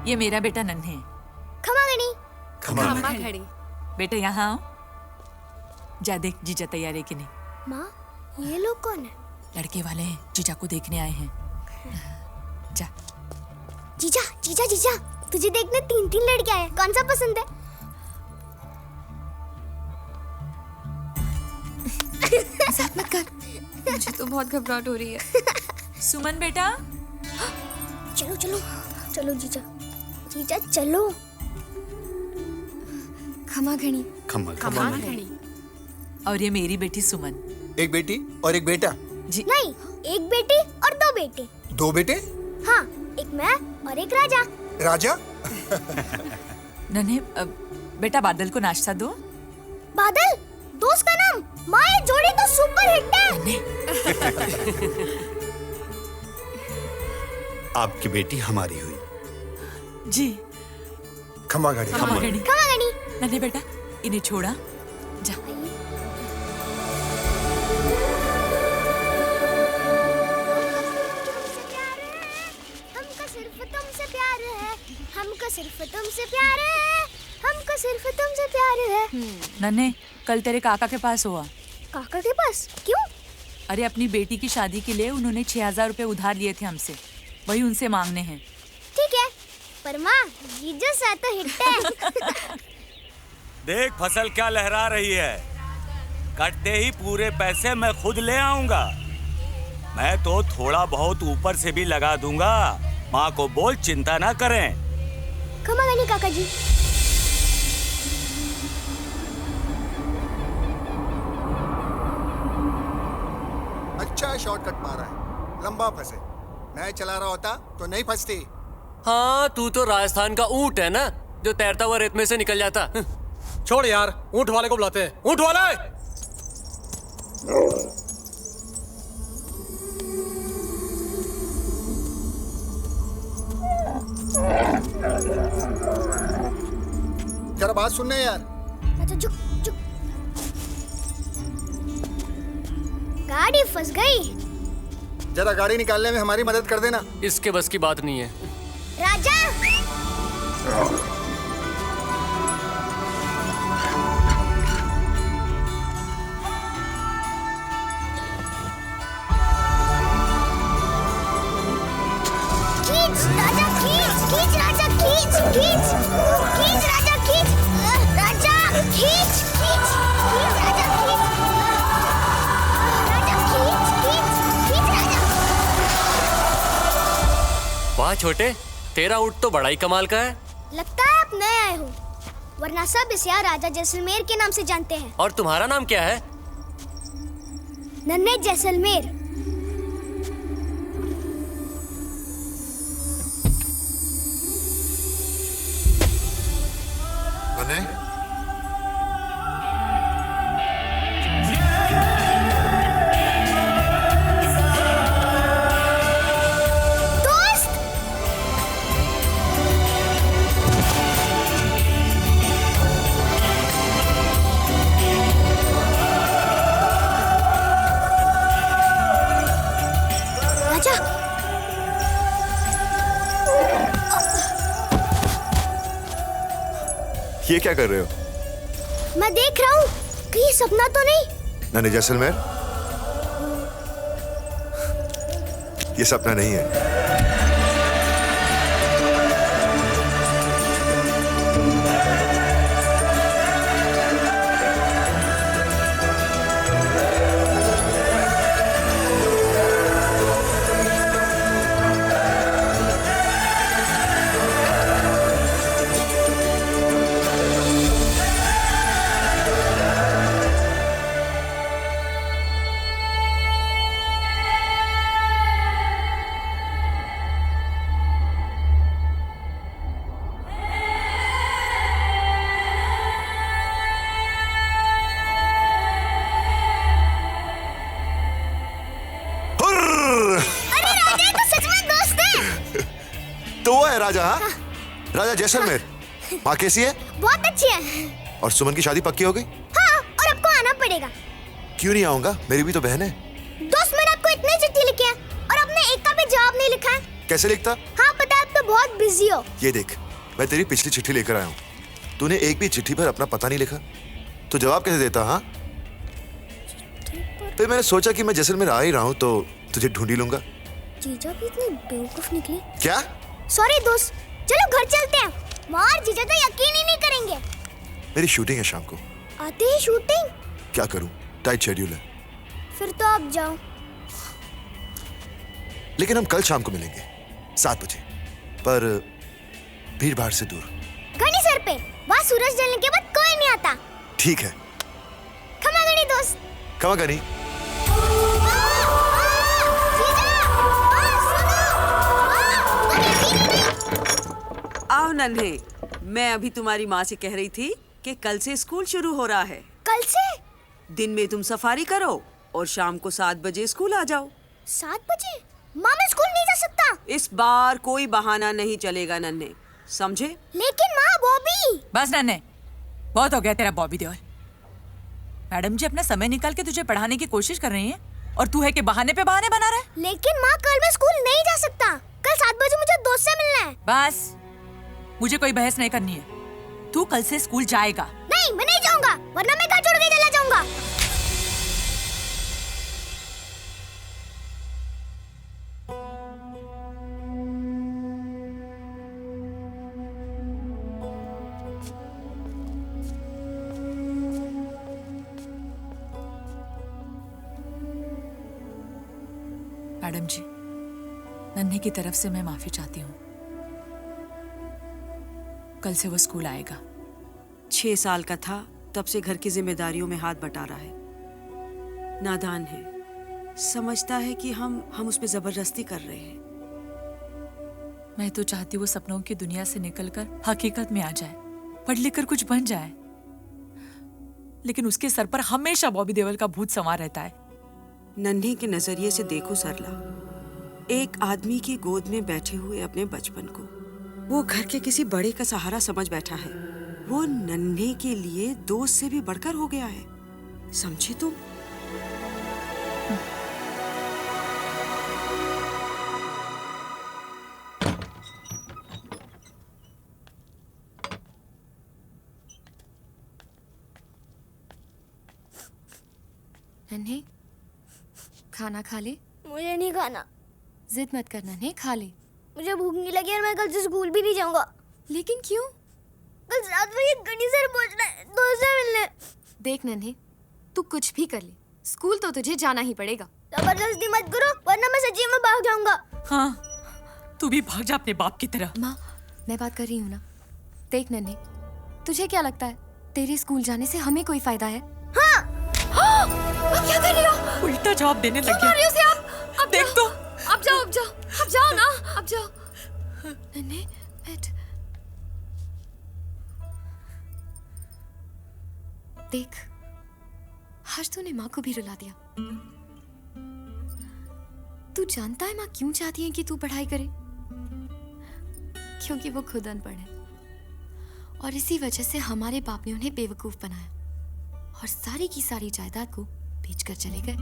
[SPEAKER 16] ये मेरा बेटा नन्हे।
[SPEAKER 6] खमा गणी।
[SPEAKER 8] खमा खड़ी।
[SPEAKER 16] बेटा यहाँ आओ। जा देख जीजा तैयार है कि नहीं।
[SPEAKER 6] माँ ये लोग कौन है?
[SPEAKER 16] लड़के वाले हैं, जीजा को देखने आए हैं। जा।
[SPEAKER 6] जीजा जीजा जीजा, तुझे देखने 3-3 लड़के आए, कौन सा पसंद है?
[SPEAKER 8] मजाक मत कर, मुझे तो बहुत घबराहट हो रही है।
[SPEAKER 16] सुमन बेटा।
[SPEAKER 6] चलो चलो चलो जीजा जीजा चलो।
[SPEAKER 8] खमा घणी।
[SPEAKER 16] खमा घणी। और ये मेरी बेटी सुमन।
[SPEAKER 25] एक बेटी और एक बेटा?
[SPEAKER 16] जी
[SPEAKER 6] नहीं, एक बेटी और 2 बेटे।
[SPEAKER 25] 2 बेटे?
[SPEAKER 6] हाँ, एक मैं और एक राजा।
[SPEAKER 25] राजा?
[SPEAKER 16] नन्हे बेटा बादल को नाश्ता दो।
[SPEAKER 6] बादल दोस्त का नाम? माँ ये जोड़ी तो सुपर हिट है।
[SPEAKER 25] आपकी बेटी हमारी हुई।
[SPEAKER 16] जी।
[SPEAKER 25] खमा घड़ी।
[SPEAKER 16] खमा घड़ी।
[SPEAKER 6] खमा घड़ी।
[SPEAKER 16] नन्हे बेटा इन्हें छोड़ा जा।
[SPEAKER 6] हमको सिर्फ तुमसे प्यार है, हमको सिर्फ तुमसे प्यार है, हमको सिर्फ तुमसे प्यार है।
[SPEAKER 16] नन्हे कल तेरे काका के पास हुआ।
[SPEAKER 6] काका के पास? क्यों?
[SPEAKER 16] अरे अपनी बेटी की शादी के लिए उन्होंने 6,000 रुपए उधार लिए थे हमसे, वही उनसे मांगने हैं।
[SPEAKER 6] ठीक है, पर माँ जीजू सा तो हिट है।
[SPEAKER 21] देख फसल क्या लहरा रही है, कटते ही पूरे पैसे मैं खुद ले आऊंगा। मैं तो थोड़ा बहुत ऊपर से भी लगा दूंगा। माँ को बोल चिंता ना करें।
[SPEAKER 6] खमागानी काका जी।
[SPEAKER 4] अच्छा शॉर्टकट मारा है, लंबा फंसे। मैं चला रहा होता तो नहीं फंसती।
[SPEAKER 7] हाँ, तू तो राजस्थान का ऊंट है ना, जो तैरता हुआ रेत में से निकल जाता।
[SPEAKER 21] छोड़ यार, ऊंट वाले को बुलाते हैं। ऊंट वाले!
[SPEAKER 4] जरा बात सुनने यार।
[SPEAKER 6] अच्छा चुप चुप। गाड़ी फंस गई।
[SPEAKER 4] जरा गाड़ी निकालने में हमारी मदद कर देना।
[SPEAKER 7] इसके बस की बात नहीं है।
[SPEAKER 6] राजा! खींच राजा, खींच राजा, खींच राजा, खींच राजा, खींच राजा,
[SPEAKER 7] वाह छोटे, तेरा ऊंट तो बड़ा ही कमाल का है।
[SPEAKER 6] लगता है आप नए आए हो, वरना सब इसे राजा जैसलमेर के नाम से जानते हैं।
[SPEAKER 7] और तुम्हारा नाम क्या है?
[SPEAKER 6] नन्हे जैसलमेर।
[SPEAKER 25] ये क्या कर रहे हो?
[SPEAKER 6] मैं देख रहा हूँ कहीं सपना तो नहीं।
[SPEAKER 25] नन्हे जैसलमेर, ये सपना नहीं है। राजा, हाँ? राजा जैसलमेर। माँ कैसी है?
[SPEAKER 6] बहुत अच्छी है।
[SPEAKER 25] और सुमन की शादी पक्की हो गई?
[SPEAKER 6] हाँ, और आपको आना पड़ेगा।
[SPEAKER 25] क्यों नहीं आऊंगा? मेरी भी तो बहन है।
[SPEAKER 6] दोस्त, मैंने आपको इतने चिट्ठी लिखे हैं और आपने एक का भी जवाब नहीं लिखा है।
[SPEAKER 25] कैसे लिखता?
[SPEAKER 6] हाँ पता है, आप तो बहुत बिजी हो।
[SPEAKER 25] ये देख, मैं तेरी पिछली चिट्ठी लेकर आया हूँ। तूने एक भी चिट्ठी पर अपना पता नहीं लिखा, तो जवाब कैसे देता? हाँ, फिर मैंने सोचा कि मैं जैसलमेर आ ही रहा हूँ तो तुझे ढूंढ ही लूंगा।
[SPEAKER 6] जीजा भी इतने बेवकूफ निकले।
[SPEAKER 25] क्या?
[SPEAKER 6] सॉरी दोस्त, चलो घर चलते हैं। माँ और जीजा तो यकीन ही नहीं करेंगे।
[SPEAKER 25] मेरी शूटिंग है शाम को।
[SPEAKER 6] आते ही शूटिंग?
[SPEAKER 25] क्या करूं, टाइट शेड्यूल है।
[SPEAKER 6] फिर तो आप जाओ।
[SPEAKER 25] लेकिन हम कल शाम को मिलेंगे 7 बजे, पर भीड़ भाड़ से दूर।
[SPEAKER 6] घनी सर पे, वहाँ सूरज ढलने के बाद कोई नहीं आता।
[SPEAKER 25] ठीक है।
[SPEAKER 6] खमा गनी दोस्त।
[SPEAKER 25] खमा गनी।
[SPEAKER 24] आओ नन्हे, मैं अभी तुम्हारी माँ से कह रही थी कि कल से स्कूल शुरू हो रहा है।
[SPEAKER 6] कल से?
[SPEAKER 24] दिन में तुम सफारी करो और शाम को 7 बजे स्कूल आ जाओ।
[SPEAKER 6] 7 बजे? माँ मैं स्कूल नहीं जा सकता।
[SPEAKER 24] इस बार कोई बहाना नहीं चलेगा नन्हे, समझे?
[SPEAKER 6] लेकिन माँ बॉबी।
[SPEAKER 16] बस नन्हे, बहुत हो गया तेरा बॉबी देवर। मैडम जी अपना समय निकाल के तुझे पढ़ाने की कोशिश कर रही हैं और तू है कि बहाने पे बहाने बना रहा है।
[SPEAKER 6] लेकिन माँ कल मैं स्कूल नहीं जा सकता। कल 7 बजे मुझे दोस्त से मिलना है।
[SPEAKER 16] बस, मुझे कोई बहस नहीं करनी है। तू कल से स्कूल जाएगा।
[SPEAKER 6] नहीं, मैं नहीं जाऊंगा, वरना मैं घर छोड़ के चला जाऊंगा।
[SPEAKER 16] मैडम जी, नन्हे की तरफ से मैं माफी चाहती हूँ। कल से वो स्कूल आएगा।
[SPEAKER 24] 6 साल का था तब से घर की जिम्मेदारियों में हाथ बटा रहा है। नादान है, समझता है कि हम उस पे जबरदस्ती कर रहे हैं।
[SPEAKER 16] मैं तो चाहती हूँ वो सपनों की दुनिया से निकलकर हकीकत में आ जाए, पढ़ लिख कर कुछ बन जाए, लेकिन उसके सर पर हमेशा बॉबी देओल का भूत सवार रहता है।
[SPEAKER 24] नन्हे के नजरिए से देखो सरला, एक आदमी की गोद में बैठे हुए अपने बचपन को वो घर के किसी बड़े का सहारा समझ बैठा है। वो नन्हे के लिए दोस्त से भी बढ़कर हो गया है, समझी तुम?
[SPEAKER 8] नन्हे, खाना खा ले।
[SPEAKER 6] मुझे नहीं खाना।
[SPEAKER 8] जिद मत कर नन्हे, खा ले।
[SPEAKER 6] मुझे भूख नहीं लगी और मैं कल से स्कूल भी नहीं जाऊंगा।
[SPEAKER 8] लेकिन क्यों?
[SPEAKER 6] कल रात में ये गणी सर पहुंचना है दोस्त से मिलने।
[SPEAKER 8] देख नन्हे, तू कुछ भी कर ले, स्कूल तो तुझे जाना ही पड़ेगा।
[SPEAKER 6] जबरदस्ती मत करो वरना मैं सच्ची में भाग जाऊंगा।
[SPEAKER 16] हाँ, तू भी भाग जा अपने बाप की तरह।
[SPEAKER 8] माँ, मैं बात कर रही हूँ ना। देख नन्हे, तुझे क्या लगता है तेरे स्कूल जाने से हमें कोई फायदा है?
[SPEAKER 6] हाँ।
[SPEAKER 8] आप क्या कर रही हो?
[SPEAKER 16] उल्टा जवाब देने लगी।
[SPEAKER 8] क्यों कर रही हो उसे आप? अब
[SPEAKER 16] देख तो।
[SPEAKER 8] अब जाओ ना, अब जाओ। नन्हे, बैठ। देख, आज तूने माँ को भी रुला दिया। तू जानता है माँ क्यों चाहती है कि तू पढ़ाई करे? क्योंकि वो खुद अनपढ़ है और इसी वजह से हमारे बाप ने उन्हें बेवकूफ बनाया और सारी की सारी जायदाद को बेचकर चले गए।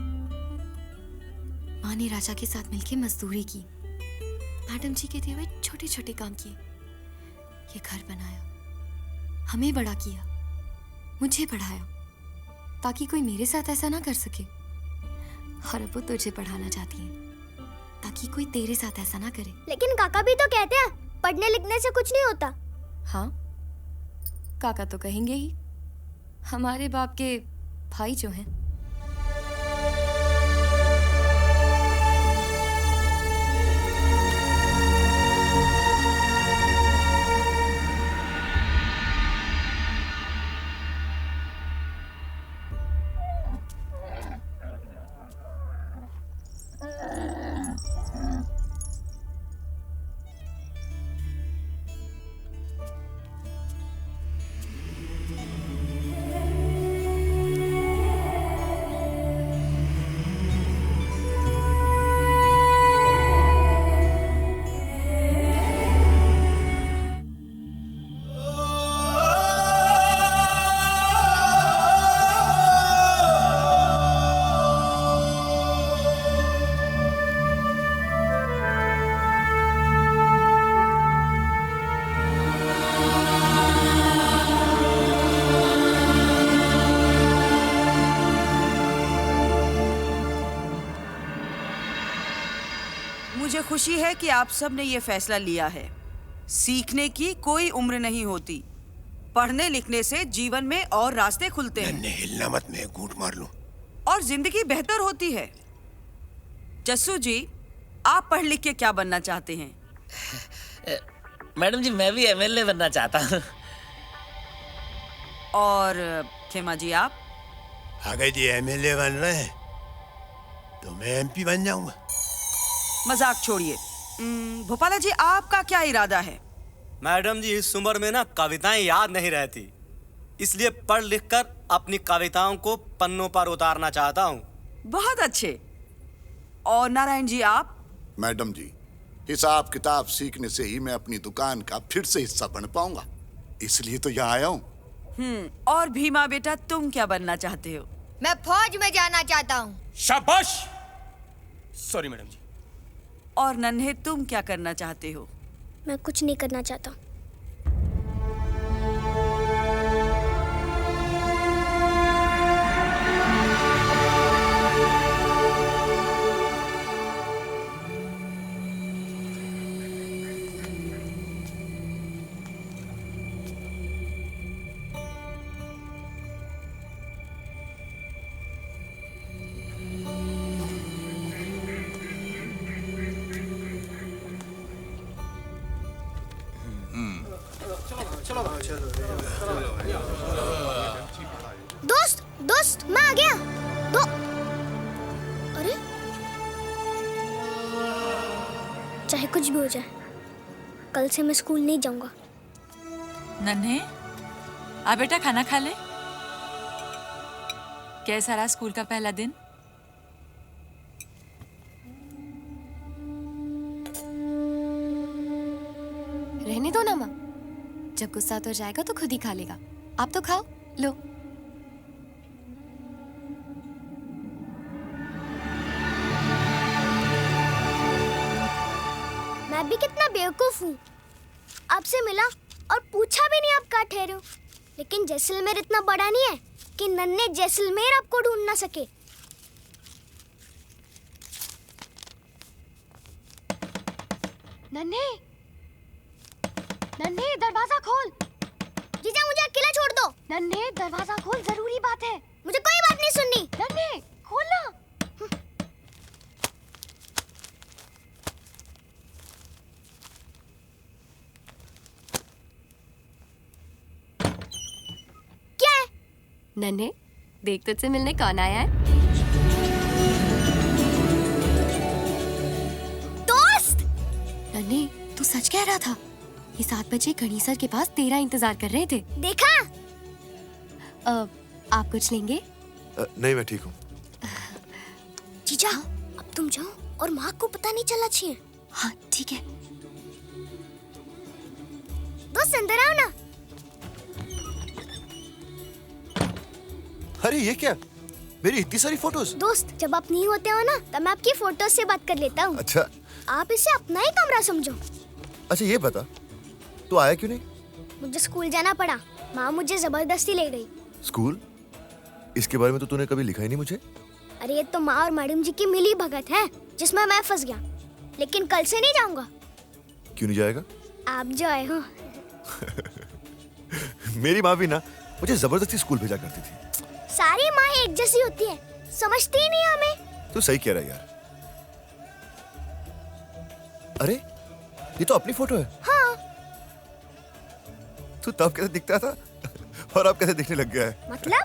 [SPEAKER 8] माँ ने राजा के साथ मिलकर मजदूरी की, मैडम जी के दिए हुए छोटे छोटे काम किए, ये घर बनाया, हमें बड़ा किया, मुझे पढ़ाया, ताकि कोई मेरे साथ ऐसा ना कर सके। और अब वो तुझे पढ़ाना चाहती है ताकि कोई तेरे साथ ऐसा ना करे।
[SPEAKER 6] लेकिन काका भी तो कहते हैं पढ़ने लिखने से कुछ नहीं होता।
[SPEAKER 8] हाँ, काका तो कहेंगे ही, हमारे बाप के भाई जो हैं।
[SPEAKER 24] मुझे खुशी है कि आप सब ने ये फैसला लिया है। सीखने की कोई उम्र नहीं होती। पढ़ने लिखने से जीवन में और रास्ते खुलते हैं।
[SPEAKER 19] हिलना मत, मैं घूंट मार लूं।
[SPEAKER 24] और जिंदगी बेहतर होती है। जस्सू जी, आप पढ़ लिख के क्या बनना चाहते हैं?
[SPEAKER 18] मैडम जी, मैं भी एमएलए बनना चाहता हूँ।
[SPEAKER 24] और खेमा जी, आप?
[SPEAKER 19] अगर ये एमएलए बन रहे हैं तो मैं एमपी बन जाऊंगा।
[SPEAKER 24] मजाक छोड़िए। भोपाला जी, आपका क्या इरादा है?
[SPEAKER 7] मैडम जी, इस उम्र में ना कविताएं याद नहीं रहती, इसलिए पढ़ लिख कर अपनी कविताओं को पन्नों पर उतारना चाहता हूँ।
[SPEAKER 24] बहुत अच्छे। और नारायण जी, आप?
[SPEAKER 2] मैडम जी, हिसाब किताब सीखने से ही मैं अपनी दुकान का फिर से हिस्सा बन पाऊंगा, इसलिए तो यहाँ आया हूँ।
[SPEAKER 24] और भीमा बेटा, तुम क्या बनना चाहते हो?
[SPEAKER 6] मैं फौज में जाना चाहता हूँ।
[SPEAKER 23] शाबाश। सॉरी मैडम जी।
[SPEAKER 24] और नन्हे, तुम क्या करना चाहते हो?
[SPEAKER 6] मैं कुछ नहीं करना चाहता। दोस्त दोस्त मैं आ गया। अरे चाहे कुछ भी हो जाए, कल से मैं स्कूल नहीं जाऊंगा।
[SPEAKER 16] नन्हे, आ बेटा खाना खा ले। कैसा रहा स्कूल का पहला दिन?
[SPEAKER 8] रहने दो ना माँ, जब गुस्सा हो जाएगा तो खुद ही खा लेगा। आप तो खाओ, लो।
[SPEAKER 6] मैं भी कितना बेवकूफ हूँ, आपसे मिला और पूछा भी नहीं आप कहाँ ठहरे हो। लेकिन जैसलमेर इतना बड़ा नहीं है कि नन्हे जैसलमेर आपको ढूंढ ना सके।
[SPEAKER 8] नन्हे, नन्हे दरवाजा खोल।
[SPEAKER 6] जीजा मुझे अकेला छोड़ दो।
[SPEAKER 8] नन्हे दरवाजा खोल, जरूरी बात है।
[SPEAKER 6] मुझे कोई बात नहीं सुननी।
[SPEAKER 8] नन्हे खोलना।
[SPEAKER 6] क्या है?
[SPEAKER 8] नन्हे देख, तुझसे मिलने कौन आया है?
[SPEAKER 6] दोस्त।
[SPEAKER 8] नन्हे तू सच कह रहा था। ये 7 बजे गणेश सर के पास तेरा इंतजार कर रहे थे।
[SPEAKER 6] देखा?
[SPEAKER 8] आप कुछ लेंगे?
[SPEAKER 25] नहीं, मैं ठीक हूँ।
[SPEAKER 6] जीजा अब तुम जाओ और माँ को पता नहीं चलना चाहिए।
[SPEAKER 8] हाँ ठीक है।
[SPEAKER 6] दोस्त अंदर आओ ना।
[SPEAKER 25] अरे ये क्या? मेरी इतनी सारी फोटोज।
[SPEAKER 6] दोस्त जब आप नहीं होते हो ना, तब मैं आपकी फोटोज से बात कर लेता हूँ।
[SPEAKER 25] अच्छा।
[SPEAKER 6] आप इसे अपना ही कमरा समझो।
[SPEAKER 25] अच्छा ये बता, तू आया क्यों नहीं?
[SPEAKER 6] मुझे स्कूल जाना पड़ा, माँ मुझे जबरदस्ती ले गई।
[SPEAKER 25] स्कूल? इसके बारे में तो तूने कभी लिखा ही नहीं मुझे।
[SPEAKER 6] अरे ये तो माँ और मैडम जी की मिली भगत है, जिसमें मैं फंस गया। लेकिन कल से नहीं जाऊंगा।
[SPEAKER 25] क्यों नहीं जाएगा?
[SPEAKER 6] आप जो आए हो।
[SPEAKER 25] मेरी माँ भी ना मुझे जबरदस्ती स्कूल भेजा करती थी।
[SPEAKER 6] सारी माँ एक जैसी होती है, समझती ही नहीं हमें।
[SPEAKER 25] तू सही कह रहा है यार। अरे ये तो अपनी फोटो है।
[SPEAKER 6] हाँ।
[SPEAKER 25] तू तब कैसे दिखता था और अब कैसे दिखने लग गया है?
[SPEAKER 6] मतलब?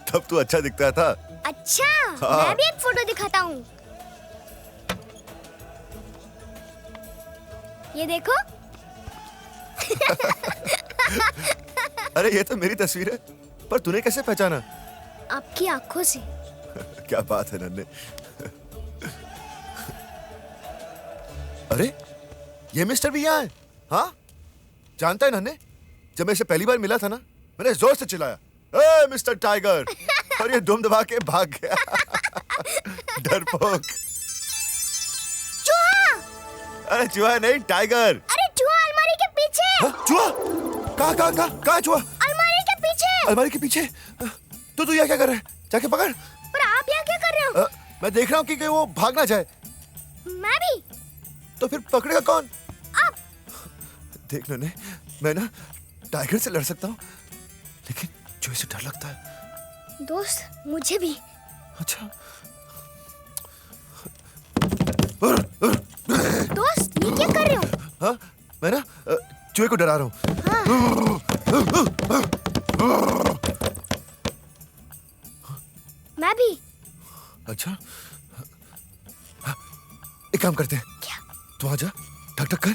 [SPEAKER 25] तब तू अच्छा दिखता था।
[SPEAKER 6] अच्छा।
[SPEAKER 25] हाँ।
[SPEAKER 6] मैं भी एक फोटो दिखाता हूँ। ये देखो।
[SPEAKER 25] अरे ये तो मेरी तस्वीर है, पर तूने कैसे पहचाना?
[SPEAKER 6] आपकी आंखों से।
[SPEAKER 25] क्या बात है नन्हे। अरे ये मिस्टर भी यहाँ है? हाँ जानता है नन्हे, जब मैं इसे पहली बार मिला था ना, मैंने जोर से चिल्लाया, ए मिस्टर टाइगर, और ये दुम दबा के भाग गया। डरपोक।
[SPEAKER 6] चूहा।
[SPEAKER 25] अरे चूहा नहीं, टाइगर।
[SPEAKER 6] अरे चूहा अलमारी के पीछे।
[SPEAKER 25] हाँ, चूहा? कहाँ चूहा?
[SPEAKER 6] अलमारी के पीछे।
[SPEAKER 25] अलमारी के पीछे? तू यहाँ क्या कर रहा है? जाके पकड़।
[SPEAKER 6] पर आप यहाँ क्या कर रहे हो?
[SPEAKER 25] मैं देख रहा हूँ कि वो भाग ना जाए।
[SPEAKER 6] मैं भी।
[SPEAKER 25] तो फिर पकड़ेगा कौन?
[SPEAKER 6] आप।
[SPEAKER 25] देख नन्हे, मैं ना टाइगर से लड़ सकता हूँ, लेकिन चूहे से डर लगता है।
[SPEAKER 6] दोस्त मुझे भी।
[SPEAKER 25] अच्छा।
[SPEAKER 6] दोस्त ये क्या कर रहे हो?
[SPEAKER 25] हाँ मैं ना चूहे को डरा रहा हूँ।
[SPEAKER 6] मैं भी।
[SPEAKER 25] अच्छा एक काम करते हैं।
[SPEAKER 6] क्या?
[SPEAKER 25] तू आ जा, ठक ठक कर,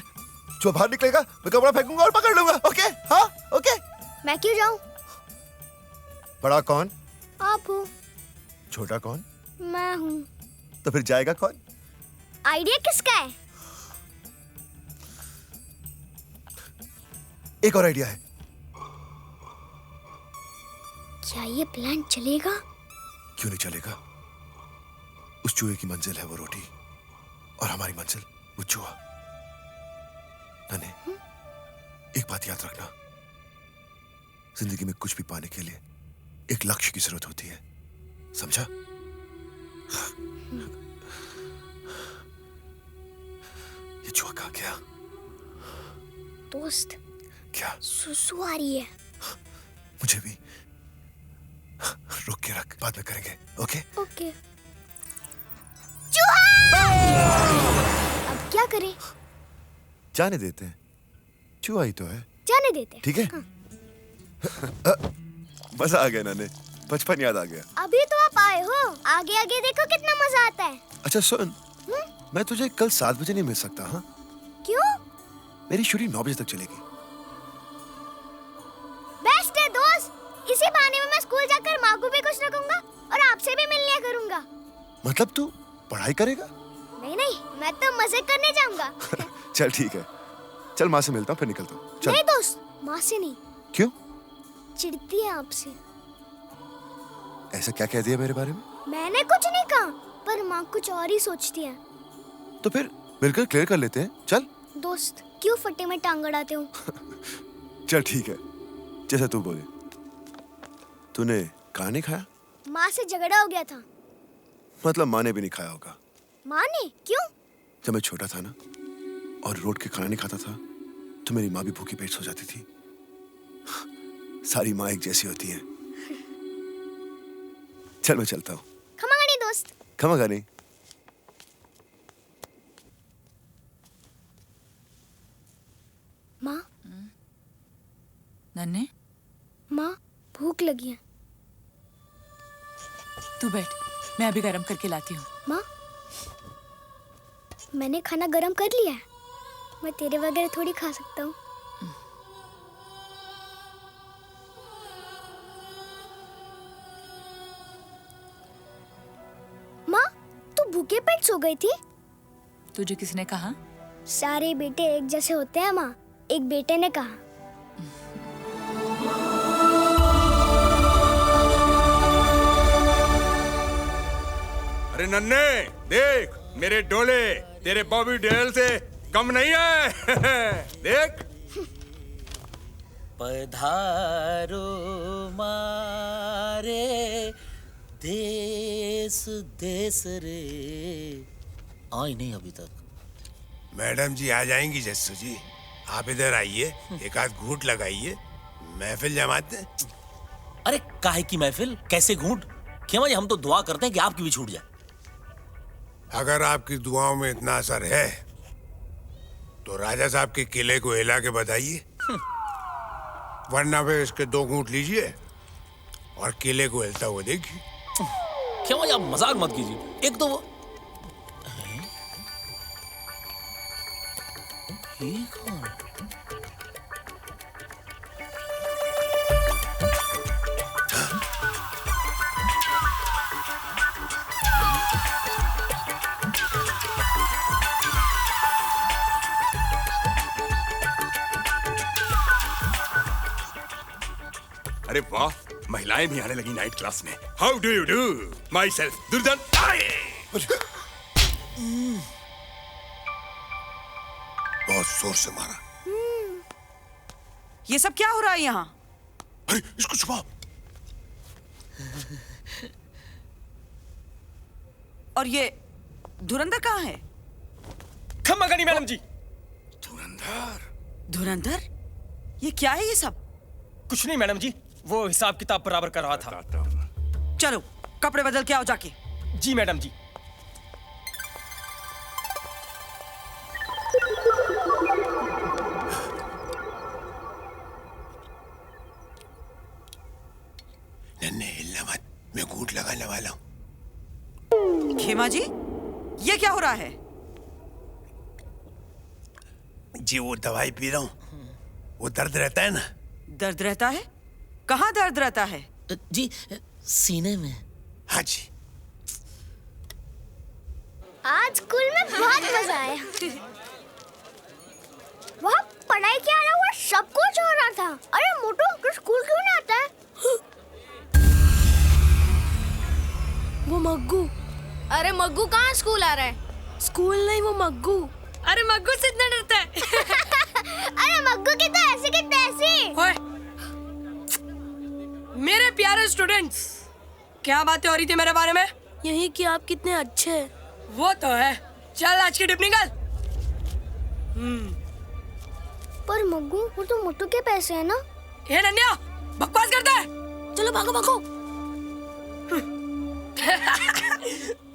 [SPEAKER 25] चूहा बाहर निकलेगा, मैं कपड़ा फेंकूंगा और पकड़ लूंगा। ओके? हाँ ओके।
[SPEAKER 6] मैं क्यों जाऊं?
[SPEAKER 25] बड़ा कौन?
[SPEAKER 6] आप हो।
[SPEAKER 25] छोटा कौन?
[SPEAKER 6] मैं हूँ।
[SPEAKER 25] तो फिर जाएगा कौन?
[SPEAKER 6] आइडिया किसका है?
[SPEAKER 25] एक और आइडिया है।
[SPEAKER 6] क्या ये प्लान चलेगा?
[SPEAKER 25] क्यों नहीं चलेगा? उस चूहे की मंजिल है वो रोटी, और हमारी मंजिल वो चूहा। नन्हे, एक बात याद रखना, जिंदगी में कुछ भी पाने के लिए एक लक्ष्य की जरूरत होती है, समझा? ये चूहा कहाँ गया?
[SPEAKER 6] दोस्त।
[SPEAKER 25] क्या?
[SPEAKER 6] सुसु आ रही है।
[SPEAKER 25] मुझे भी। रुक के रख, बाद में करेंगे। ओके?
[SPEAKER 6] ओके। चूहा! अब क्या करें?
[SPEAKER 25] जाने देते हैं, चूहा ही तो है।
[SPEAKER 6] जाने देते।
[SPEAKER 25] ठीक है? मजा आ गया नाने, बचपन याद आ गया।
[SPEAKER 6] अभी तो आप आए हो, आगे आगे देखो कितना मजा आता है।
[SPEAKER 25] अच्छा सुन, मैं तुझे कल 7 बजे नहीं मिल सकता। हाँ,
[SPEAKER 6] क्यों?
[SPEAKER 25] मेरी शूटिंग 9 बजे तक चलेगी।
[SPEAKER 6] बेस्ट है दोस्त, इसी बहाने में मैं स्कूल जाकर माँ को भी खुश रखूंगा और आपसे भी मिल लिया करूंगा।
[SPEAKER 25] मतलब तू पढ़ाई करेगा?
[SPEAKER 6] नहीं नहीं, मैं तो मजे करने जाऊंगा।
[SPEAKER 25] चल ठीक है, चल माँ से मिलता हूँ फिर निकलता हूँ। चल।
[SPEAKER 6] नहीं दोस्त, माँ से नहीं।
[SPEAKER 25] क्यों?
[SPEAKER 6] चिढ़ती है आपसे।
[SPEAKER 25] ऐसा क्या कह दिया मेरे बारे में?
[SPEAKER 6] मैंने कुछ नहीं कहा, पर माँ कुछ और ही सोचती है।
[SPEAKER 25] तो फिर मिलकर क्लियर कर लेते हैं। चल।
[SPEAKER 6] दोस्त, क्यों फट्टे में टांग अड़ाते हो?
[SPEAKER 25] चल ठीक है, जैसा तू बोले। तूने कहाँ नहीं खाया?
[SPEAKER 6] माँ से झगड़ा हो गया था।
[SPEAKER 25] मतलब माँ ने भी नहीं खाया होगा।
[SPEAKER 6] माँ ने? क्यों?
[SPEAKER 25] जब मैं छोटा था ना और रोड के खाना नहीं खाता था तो मेरी माँ भी भूखी पेट सो जाती थी। सारी माँ एक जैसी होती हैं। चल मैं चलता हूँ।
[SPEAKER 6] खमागानी दोस्त।
[SPEAKER 25] खमागानी।
[SPEAKER 6] माँ।
[SPEAKER 16] नन्हे,
[SPEAKER 6] माँ भूख लगी है।
[SPEAKER 16] तू बैठ, मैं अभी गरम करके लाती हूँ।
[SPEAKER 6] माँ, मैंने खाना गरम कर लिया है, मैं तेरे वगैरह थोड़ी खा सकता हूँ। माँ, तू भूखे पेट सो गई थी?
[SPEAKER 16] तुझे किसने कहा?
[SPEAKER 6] सारे बेटे एक जैसे होते हैं माँ, एक बेटे ने कहा।
[SPEAKER 17] अरे नन्हे, देख मेरे डोले तेरे बॉबी डेल से कम नहीं है। देख।
[SPEAKER 18] पधारो मारे देश देश रे। आई नहीं अभी तक।
[SPEAKER 19] मैडम जी आ जाएंगी जस्सू जी, आप इधर आइए, एक आध घूंट लगाइए, महफिल जमाते हैं।
[SPEAKER 18] अरे काहे की महफिल, कैसे घूंट? खेमा जी हम तो दुआ करते हैं कि आपकी भी छूट जाए।
[SPEAKER 19] अगर आपकी दुआओं में इतना असर है तो राजा साहब के किले को हिला के बताइए, वरना फिर इसके 2 घूंट लीजिए और किले को हिलता हुआ देखिए।
[SPEAKER 18] खेमा जी आप मजाक मत कीजिए। एक तो वो ये कौन?
[SPEAKER 17] अरे वाह, महिलाएं भी आने लगी नाइट क्लास में। How do you do? My self दुर्जन।
[SPEAKER 19] बहुत जोर से मारा।
[SPEAKER 24] ये सब क्या हो रहा है यहाँ?
[SPEAKER 19] अरे इसको छुपाओ।
[SPEAKER 24] और ये धुरंधर कहाँ है?
[SPEAKER 23] खमागानी मैडम जी।
[SPEAKER 24] धुरंधर? ये क्या है ये सब?
[SPEAKER 23] कुछ नहीं मैडम जी, वो हिसाब किताब बराबर कर रहा था।
[SPEAKER 24] चलो कपड़े बदल के आओ जाके।
[SPEAKER 23] जी मैडम जी।
[SPEAKER 19] नन्हे हिलना मत, मैं घूंट लगाने वाला हूँ।
[SPEAKER 24] खेमा जी, ये क्या हो रहा है?
[SPEAKER 19] जी वो दवाई पी रहा हूँ, वो दर्द रहता है ना।
[SPEAKER 24] दर्द रहता है? कहाँ दर्द रहता है?
[SPEAKER 18] जी सीने में।
[SPEAKER 19] हाँ जी।
[SPEAKER 6] आज स्कूल में बहुत मजा आया। वहाँ पढ़ाई के अलावा सब कुछ हो रहा था। अरे मोटू, तू स्कूल क्यों नहीं आता है?
[SPEAKER 9] वो मग्गू। अरे मग्गू कहाँ स्कूल आ रहा है? स्कूल नहीं, वो मग्गू। अरे मग्गू से इतना डरता है।
[SPEAKER 6] अरे मग्गू की तो ऐसी की तैसी।
[SPEAKER 9] ओए, मेरे प्यारे स्टूडेंट्स, क्या बातें हो रही थी मेरे बारे में? यही कि आप कितने अच्छे हैं। वो तो है। चल आज की टिप निकाल।
[SPEAKER 6] पर मग्गू, वो तो मोटू के पैसे है ना?
[SPEAKER 9] ये नन्या, बकवास करता है। चलो भागो भागो।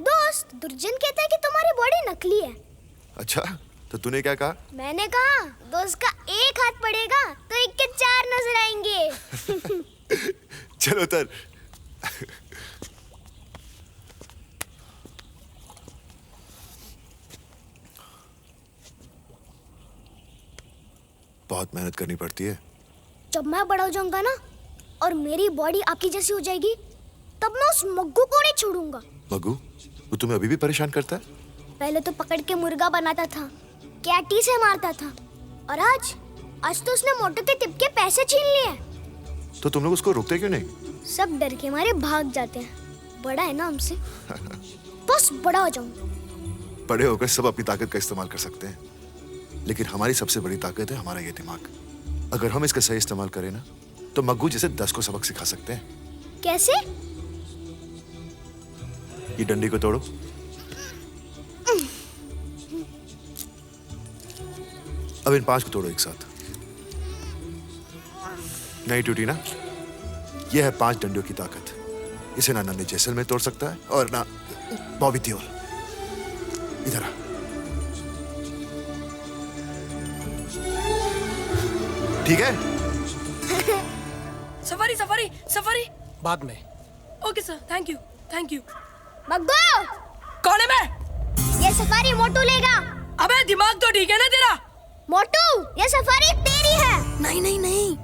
[SPEAKER 6] दोस्त, दुर्जन कहता है कि तुम्हारी बॉडी नकली है।
[SPEAKER 25] अच्छा, तो तूने क्या कहा?
[SPEAKER 6] मैंने कहा दोस्त का एक हाथ पड़ेगा तो एक के चार नजर आएंगे।
[SPEAKER 25] चलो उतर। बहुत मेहनत करनी पड़ती है।
[SPEAKER 6] जब मैं बड़ा हो जाऊंगा ना और मेरी बॉडी आपकी जैसी हो जाएगी तब मैं उस मग्गू को नहीं छोड़ूंगा।
[SPEAKER 25] मग्गू, वो तुम्हें अभी भी परेशान करता है?
[SPEAKER 6] पहले तो पकड़ के मुर्गा बनाता था, कैटी से मारता था, और आज तो उसने मोटे के टिप के पैसे छीन लिए।
[SPEAKER 25] तो तुम लोग उसको रोकते क्यों नहीं?
[SPEAKER 6] सब डर के मारे भाग जाते हैं। बड़ा है ना हमसे। बस बड़ा हो जाऊं।
[SPEAKER 25] बड़े होकर सब अपनी ताकत का इस्तेमाल कर सकते हैं, लेकिन हमारी सबसे बड़ी ताकत है हमारा ये दिमाग। अगर हम इसका सही इस्तेमाल करें ना तो मग्गू जैसे 10 को सबक सिखा सकते हैं।
[SPEAKER 6] कैसे?
[SPEAKER 25] ये डंडी को तोड़ो। अब इन 5 को तोड़ो एक साथ। नहीं टूटी ना? यह है 5 डंडियों की ताकत। इसे ना नन्हे जैसलमेर तोड़ सकता है और ना बॉबी देओल। इधर आ। ठीक है?
[SPEAKER 9] सफारी सफारी सफारी
[SPEAKER 10] बाद में।
[SPEAKER 9] Okay sir, thank you.
[SPEAKER 6] Maggu!
[SPEAKER 9] कौन है मैं?
[SPEAKER 6] ये सफारी मोटू लेगा।
[SPEAKER 9] अबे दिमाग तो ठीक है ना तेरा?
[SPEAKER 6] मोटू, ये सफारी तेरी है।
[SPEAKER 9] नहीं।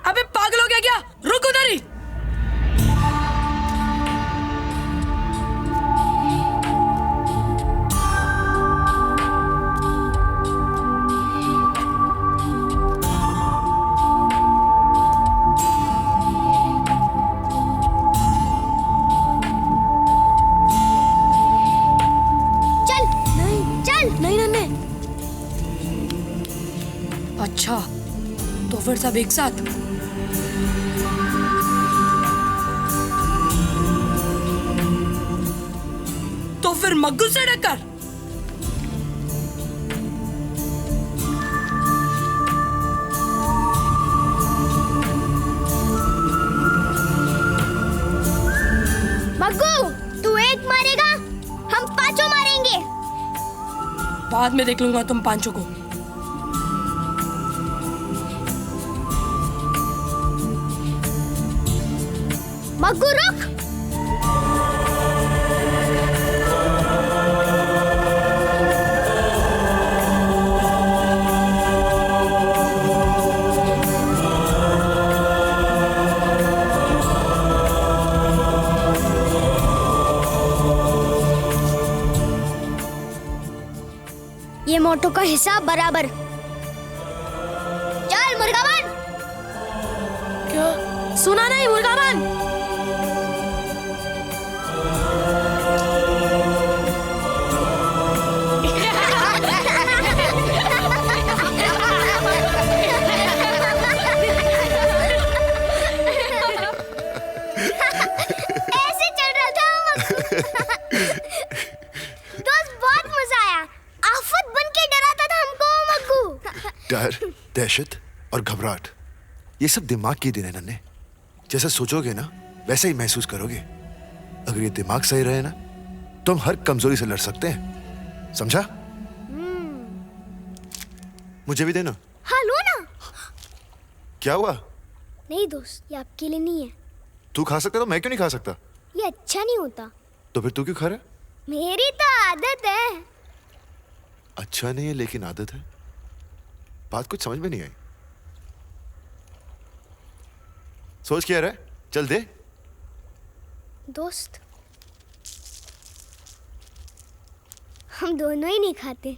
[SPEAKER 9] अबे पागल हो गया क्या? रुक उधर ही। अच्छा, तो फिर सब एक साथ। तो फिर मग्गू से टक्कर।
[SPEAKER 6] मग्गू, तू एक मारेगा, हम 5 मारेंगे।
[SPEAKER 9] बाद में देख लूंगा तुम 5 को।
[SPEAKER 6] मग्गू रुक। ये मोटो का हिसाब बराबर। चल मुर्गावन।
[SPEAKER 9] क्या? सुना नहीं मुर्गावन?
[SPEAKER 6] ऐसे चल रहा था दोस्त, बहुत मजा आया। आफत बन के डराता था हमको मग्गू।
[SPEAKER 25] डर, दहशत और घबराहट, ये सब दिमाग की देन है नन्हे। जैसा सोचोगे ना वैसा ही महसूस करोगे। अगर ये दिमाग सही रहे ना तो हम हर कमजोरी से लड़ सकते हैं। समझा? मुझे भी देना।
[SPEAKER 6] हाँ लो ना।
[SPEAKER 25] क्या हुआ?
[SPEAKER 6] नहीं दोस्त, ये आपके लिए नहीं है।
[SPEAKER 25] तू खा सकता तो मैं क्यों नहीं खा सकता?
[SPEAKER 6] ये अच्छा नहीं होता।
[SPEAKER 25] तो फिर तू क्यों खा रहा है?
[SPEAKER 6] मेरी तो आदत है।
[SPEAKER 25] अच्छा नहीं है लेकिन आदत है। बात कुछ समझ में नहीं आई। सोच क्या रहा है? चल दे।
[SPEAKER 6] दोस्त, हम दोनों ही नहीं खाते।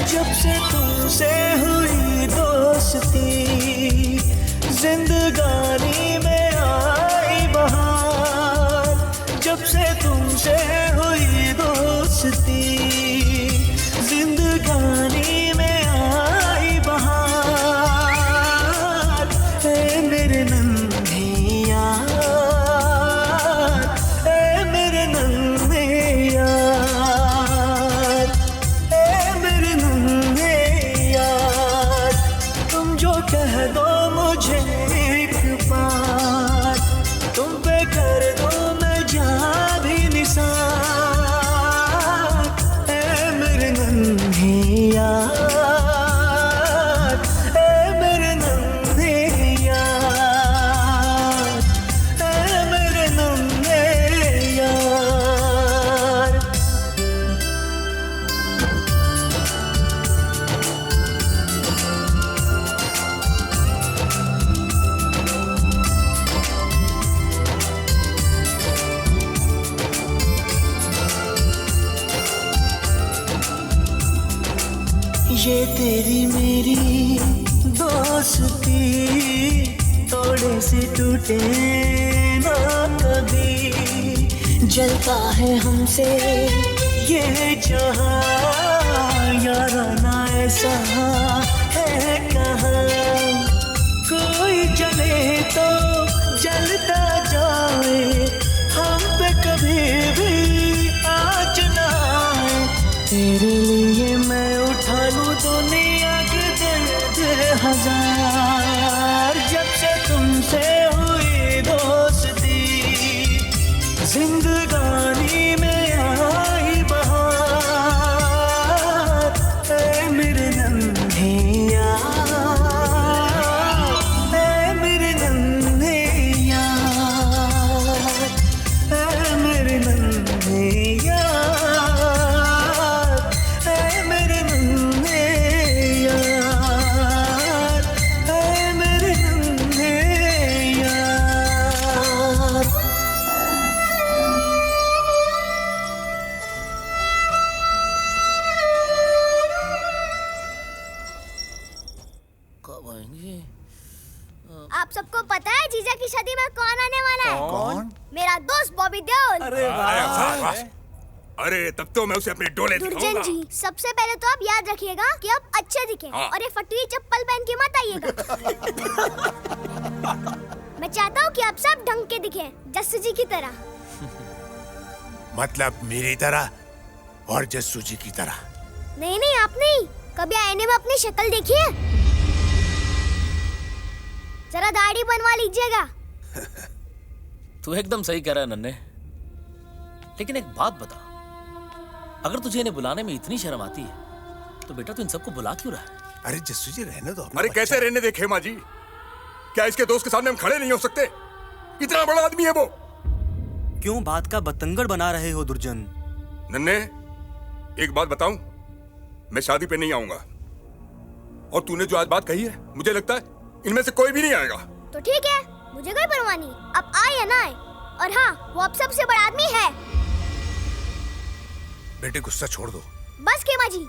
[SPEAKER 20] जब से तुमसे हुई दोस्ती, जिंदगानी में आई बहार। जब से तुमसे हुई दोस्ती, ये तेरी मेरी दोस्ती थोड़े से टूटे ना कभी, जलता है हमसे ये जहां, याराना ऐसा है कहाँ। कोई जले तो जलता जाए, हम पे कभी भी आँच ना आए। तेरे लिए मैं उठा लूं दुनिया के दर्द हजार, जब से तुमसे हुई दोस्ती जिंदगानी में आई बहार। ऐ मेरे नन्हे यार, ऐ मेरे नन्हे यार, ऐ मेरे नन्हे यार, ऐ मेरे नन्हे यार, ऐ मेरे नन्हे यार।
[SPEAKER 18] कब आएंगे?
[SPEAKER 6] आप सबको पता है जीजा की शादी में कौन आने वाला है?
[SPEAKER 17] कौन?
[SPEAKER 6] मेरा दोस्त बॉबी देओल।
[SPEAKER 17] अरे तब तो मैं उसे अपने डोले
[SPEAKER 6] दुर्जन
[SPEAKER 17] दिखाऊंगा।
[SPEAKER 6] जी, सबसे पहले तो आप याद रखिएगा कि आप अच्छे दिखें
[SPEAKER 17] हाँ।
[SPEAKER 6] और ये फटी चप्पल पहन के मत आइएगा। मैं चाहता हूँ कि आप सब ढंग के दिखें, जस्सू जी की तरह।
[SPEAKER 19] मतलब मेरी तरह और जस्सू जी की तरह।
[SPEAKER 6] नहीं नहीं, आप नहीं। कभी आईने में अपनी शक्ल देखी है? जरा दाढ़ी बनवा लीजिएगा।
[SPEAKER 18] तू एकदम सही कह रहा है नन्हे, लेकिन एक बात बता, अगर तुझे इन्हें बुलाने में इतनी शर्म आती है तो बेटा तू इन सबको बुला क्यों रहा है?
[SPEAKER 19] अरे जस्सू जी रहने दो।
[SPEAKER 17] अरे कैसे रहने दे खेमा जी? क्या इसके दोस्त के सामने हम खड़े नहीं हो सकते? इतना बड़ा आदमी है वो।
[SPEAKER 7] क्यों बात का बतंगड़ बना रहे हो दुर्जन?
[SPEAKER 17] नन्हे, एक बात बताऊं, मैं शादी पे नहीं आऊंगा। और तूने जो आज बात कही है, मुझे लगता है इनमें से कोई भी नहीं आएगा।
[SPEAKER 6] तो ठीक है, मुझे कोई परवाह नहीं, अब आए या ना आए। और हाँ, वो अब सबसे बड़ा आदमी है।
[SPEAKER 19] बेटे गुस्सा छोड़ दो।
[SPEAKER 6] बस खेमा जी,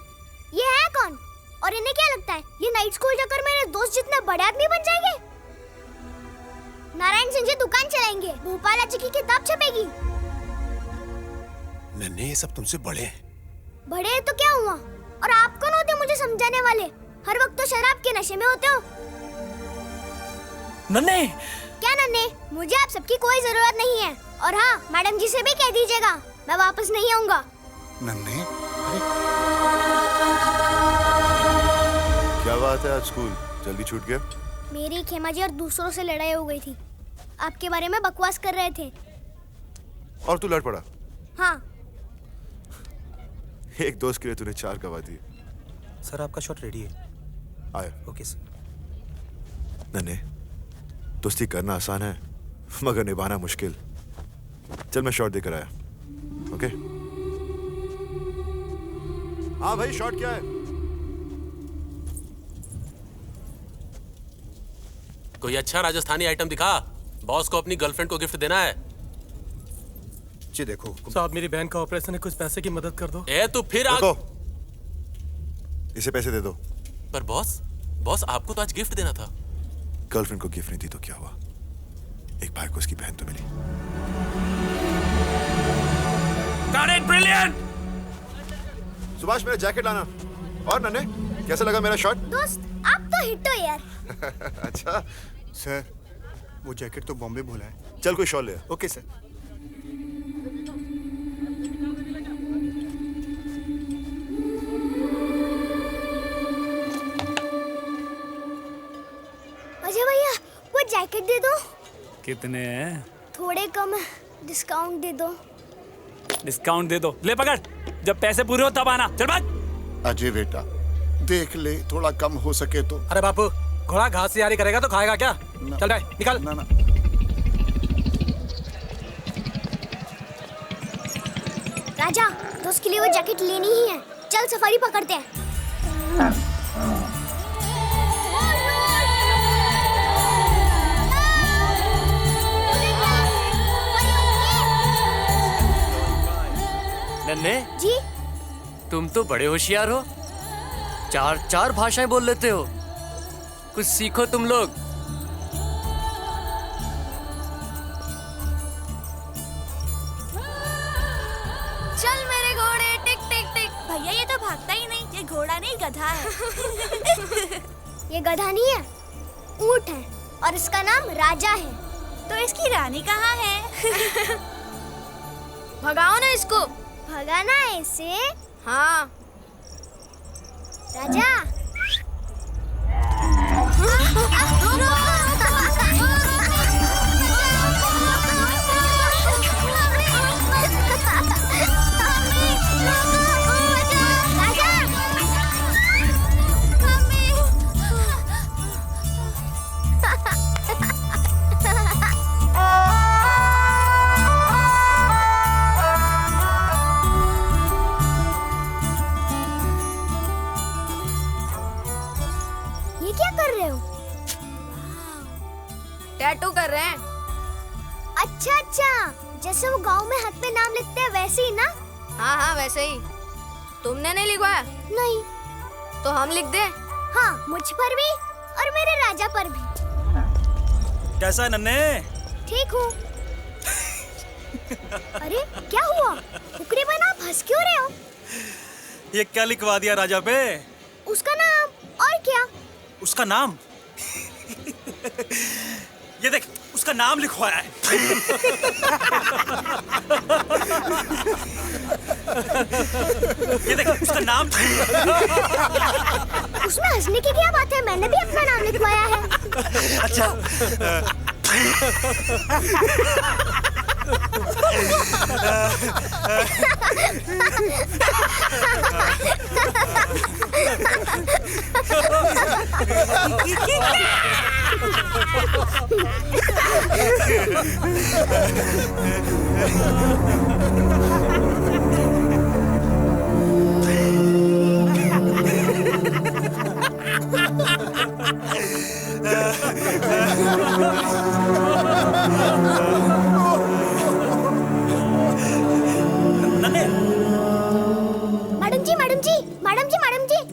[SPEAKER 6] ये है कौन? और इन्हें क्या लगता है ये नाइट स्कूल जाकर मेरे दोस्त जितने बड़े आदमी बन जाएंगे? नारायण सिंह जी दुकान चलाएंगे, भोपाल जी की किताब छपेगी।
[SPEAKER 19] नन्हे ये सब तुमसे बड़े हैं।
[SPEAKER 6] बड़े तो क्या हुआ? और आप कौन होते मुझे समझाने वाले? हर वक्त तो शराब के नशे में होते हो।
[SPEAKER 18] नन्हे!
[SPEAKER 6] क्या नन्हे? मुझे आप सबकी कोई जरूरत नहीं है। और हाँ, मैडम जी से भी कह दीजिएगा मैं वापस नहीं आऊंगा।
[SPEAKER 25] नन्हे, क्या बात है, आज स्कूल जल्दी छूट गया?
[SPEAKER 6] मेरी खेमा जी और दूसरों से लड़ाई हो गई थी, आपके बारे में बकवास कर रहे थे।
[SPEAKER 25] और तू लड़ पड़ा?
[SPEAKER 6] हाँ।
[SPEAKER 25] एक दोस्त के लिए तूने 4 गवा दिए।
[SPEAKER 7] सर आपका शॉट रेडी है।
[SPEAKER 25] आया।
[SPEAKER 7] Okay sir.
[SPEAKER 25] नन्हे, दोस्ती करना आसान है मगर निभाना मुश्किल। चल मैं शॉट देकर आया। ओके? हाँ भाई, शॉट क्या है?
[SPEAKER 22] कोई अच्छा राजस्थानी आइटम दिखा, बॉस को अपनी गर्लफ्रेंड को गिफ्ट देना है।
[SPEAKER 25] जी देखो
[SPEAKER 10] साहब, मेरी बहन का ऑपरेशन है, कुछ पैसे की मदद कर दो।
[SPEAKER 22] ए तू फिर
[SPEAKER 25] रुको, इसे पैसे दे दो।
[SPEAKER 22] पर बॉस आपको तो आज गिफ्ट देना था।
[SPEAKER 25] गर्लफ्रेंड को गिफ्ट नहीं दी तो क्या हुआ? एक भाई को उसकी बहन तो मिली।
[SPEAKER 21] Got it, brilliant!
[SPEAKER 25] सुभाष, मेरा जैकेट लाना। और नन्हे, कैसा लगा मेरा शॉट?
[SPEAKER 6] दोस्त, आप तो हिट हो यार।
[SPEAKER 25] अच्छा
[SPEAKER 4] सर, वो जैकेट तो बॉम्बे भूला है।
[SPEAKER 25] चल कोई शॉल ले आ।
[SPEAKER 4] Okay sir.
[SPEAKER 6] अजय भैया, वो जैकेट दे दो।
[SPEAKER 21] कितने हैं?
[SPEAKER 6] थोड़े कम डिस्काउंट दे दो।
[SPEAKER 21] डिस्काउंट दे दो। ले पकड़, जब पैसे पूरे हो तब आना। चल भाग।
[SPEAKER 2] अजय बेटा, देख ले, थोड़ा कम हो सके तो।
[SPEAKER 10] अरे बापू, घोड़ा घास से यारी करेगा तो खाएगा क्या? चल भाई निकल।
[SPEAKER 2] ना।
[SPEAKER 6] राजा, दोस्त के लिए वो जैकेट लेनी ही है। चल सफारी पकड़ते हैं।
[SPEAKER 21] नन्हे
[SPEAKER 6] जी,
[SPEAKER 21] तुम तो बड़े होशियार हो।
[SPEAKER 5] चार भाषाएं बोल लेते हो, कुछ सीखो तुम लोग।
[SPEAKER 9] चल मेरे घोड़े, टिक टिक टिक। भैया ये तो भागता ही नहीं, ये घोड़ा नहीं गधा है।
[SPEAKER 6] ये गधा नहीं है, ऊंट है और इसका नाम राजा है।
[SPEAKER 9] तो इसकी रानी कहाँ है? भगाओ ना इसको।
[SPEAKER 6] भगाना है इसे?
[SPEAKER 9] हाँ।
[SPEAKER 6] राजा ये क्या कर रहे हो?
[SPEAKER 9] टैटू कर रहे हैं।
[SPEAKER 6] अच्छा अच्छा, जैसे वो गांव में हाथ पे नाम लिखते हैं वैसे ही ना?
[SPEAKER 9] हाँ हाँ वैसे ही। तुमने नहीं लिखवाया?
[SPEAKER 6] नहीं।
[SPEAKER 9] तो हम लिख दे?
[SPEAKER 6] हाँ, मुझ पर भी और मेरे राजा पर भी।
[SPEAKER 1] कैसा है नन्हे?
[SPEAKER 6] ठीक हूँ। अरे क्या हुआ? कुकड़ी बना, आप हंस क्यों रहे हो?
[SPEAKER 1] ये क्या लिखवा दिया राजा पे?
[SPEAKER 6] उसका नाम। और क्या?
[SPEAKER 1] उसका नाम? ये देख, उसका नाम लिखवाया है। ये देख, उसका नाम।
[SPEAKER 6] उसमें हंसने की क्या बात है? मैंने भी अपना नाम लिखवाया है।
[SPEAKER 1] अच्छा।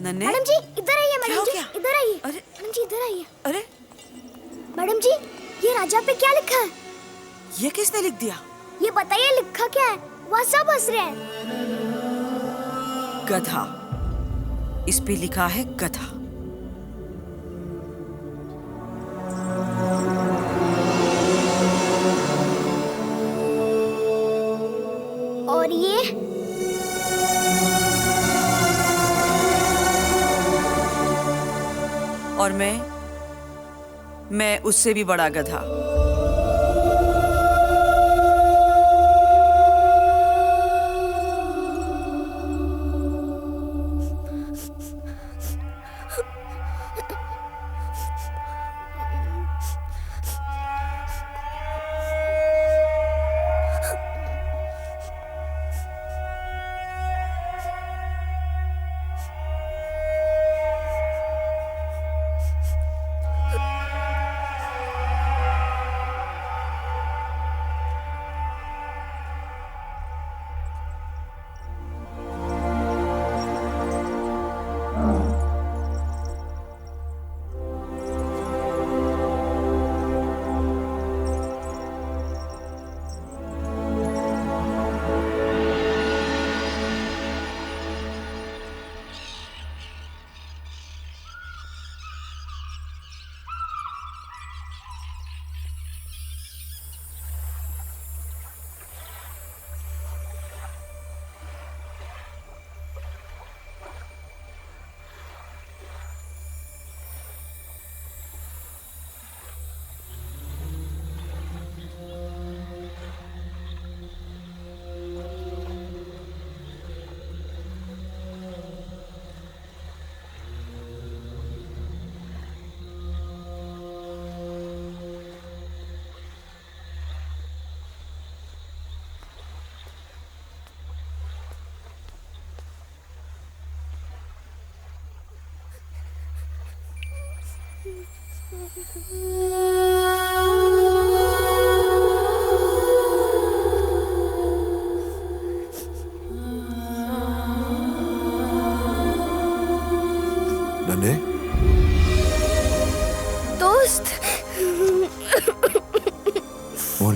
[SPEAKER 24] नन्हे?
[SPEAKER 6] मैडम जी इधर आइए।
[SPEAKER 24] क्या
[SPEAKER 6] मैडम
[SPEAKER 24] हो
[SPEAKER 6] जी
[SPEAKER 24] गया?
[SPEAKER 6] इधर आइए।
[SPEAKER 24] अरे
[SPEAKER 6] मैडम जी इधर आइए।
[SPEAKER 24] अरे
[SPEAKER 6] मैडम जी, ये राजा पे क्या लिखा है?
[SPEAKER 24] ये किसने लिख दिया?
[SPEAKER 6] ये बताइए, लिखा क्या है? वहाँ सब हंस रहे हैं।
[SPEAKER 24] गधा। इस पे लिखा है गधा।
[SPEAKER 6] और ये?
[SPEAKER 24] और मैं उससे भी बड़ा गधा।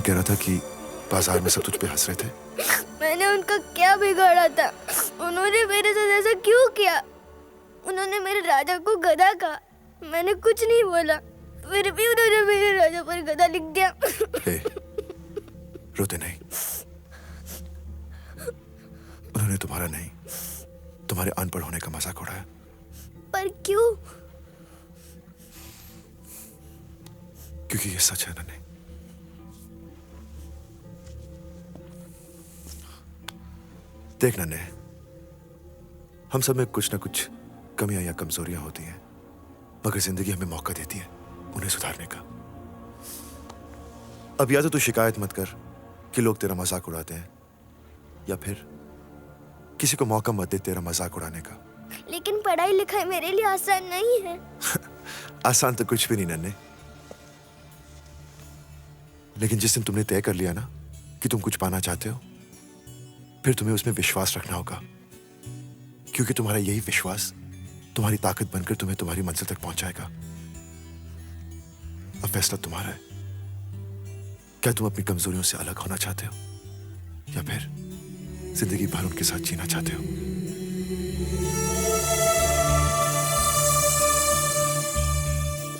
[SPEAKER 25] कह रहा था कि बाजार में सब तुझ पे हंस रहे थे।
[SPEAKER 6] मैंने उनका क्या बिगाड़ा था? उन्होंने मेरे साथ ऐसा क्यों किया? उन्होंने मेरे राजा को गधा कहा, मैंने कुछ नहीं बोला, फिर भी उन्होंने मेरे राजा पर गधा लिख दिया।
[SPEAKER 25] रोते नहीं, उन्होंने तुम्हारा नहीं, तुम्हारे अनपढ़ होने का मजाक उड़ाया।
[SPEAKER 6] पर क्यों?
[SPEAKER 25] क्योंकि ये सच है नन्हे। देख नन्हे, हम सब में कुछ ना कुछ कमियां या कमजोरियां होती हैं, मगर जिंदगी हमें मौका देती है उन्हें सुधारने का। अब या तो तू शिकायत मत कर कि लोग तेरा मजाक उड़ाते हैं, या फिर किसी को मौका मत दे तेरा मजाक उड़ाने का।
[SPEAKER 6] लेकिन पढ़ाई लिखाई मेरे लिए आसान नहीं है।
[SPEAKER 25] आसान तो कुछ भी नहीं नन्हे, लेकिन जिस दिन तुमने तय कर लिया ना कि तुम कुछ पाना चाहते हो, फिर तुम्हें उसमें विश्वास रखना होगा, क्योंकि तुम्हारा यही विश्वास तुम्हारी ताकत बनकर तुम्हें तुम्हारी मंजिल तक पहुंचाएगा। अब फैसला तुम्हारा है, क्या तुम अपनी कमजोरियों से अलग होना चाहते हो, या फिर जिंदगी भर उनके साथ जीना चाहते हो?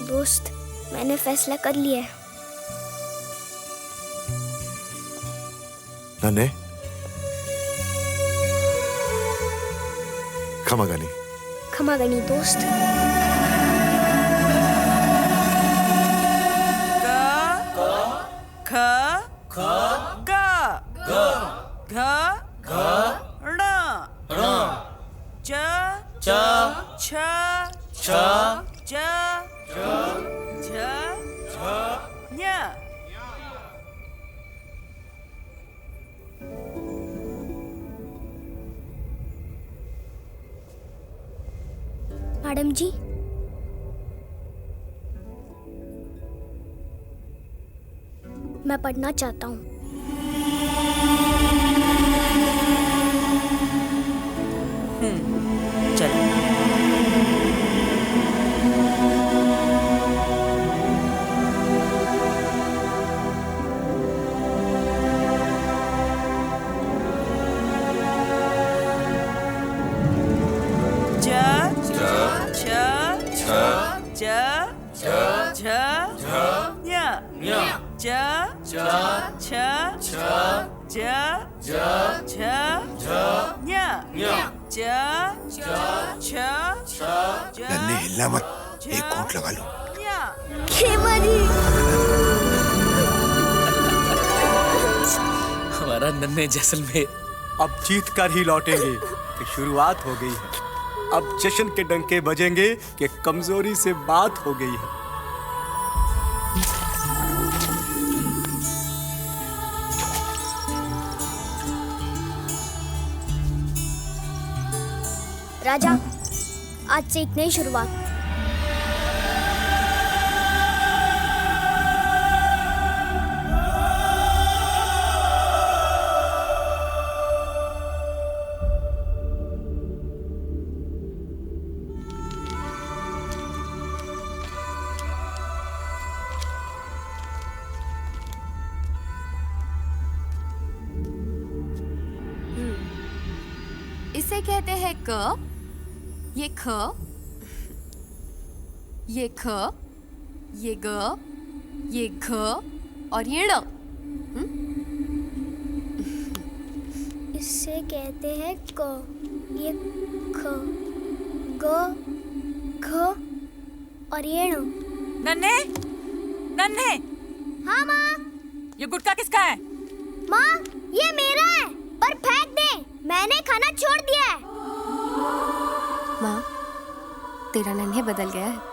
[SPEAKER 6] दोस्त, मैंने फैसला कर लिया है।
[SPEAKER 25] नन्हे, खमागानी।
[SPEAKER 6] खमागानी दोस्त।
[SPEAKER 24] ख ग घ ण च छ ज झ ञ।
[SPEAKER 6] मैडम जी, मैं पढ़ना चाहता हूँ।
[SPEAKER 24] चलो।
[SPEAKER 19] नन्हे हिलना मत, एक घूंट लगा लो।
[SPEAKER 6] खेमा जी।
[SPEAKER 18] हमारा नन्हे जैसलमेर
[SPEAKER 7] अब जीत कर ही लौटेंगे कि शुरुआत हो गई है। अब जश्न के डंके बजेंगे कि कमजोरी से बात हो गई है।
[SPEAKER 6] राजा, आज से एक नई शुरुआत।
[SPEAKER 8] इसे कहते हैं क, ये ख, ये ख, ये ग, ये घ और ये ण।
[SPEAKER 6] इसे कहते हैं क, ये ख, ग, घ और ये ण।
[SPEAKER 16] नन्हे, नन्हे।
[SPEAKER 6] हाँ माँ।
[SPEAKER 16] ये गुटखा किसका है?
[SPEAKER 6] माँ, ये मेरा है, पर फेंक दे, मैंने खाना छोड़ दिया है।
[SPEAKER 8] माँ, तेरा नन्हे बदल गया है।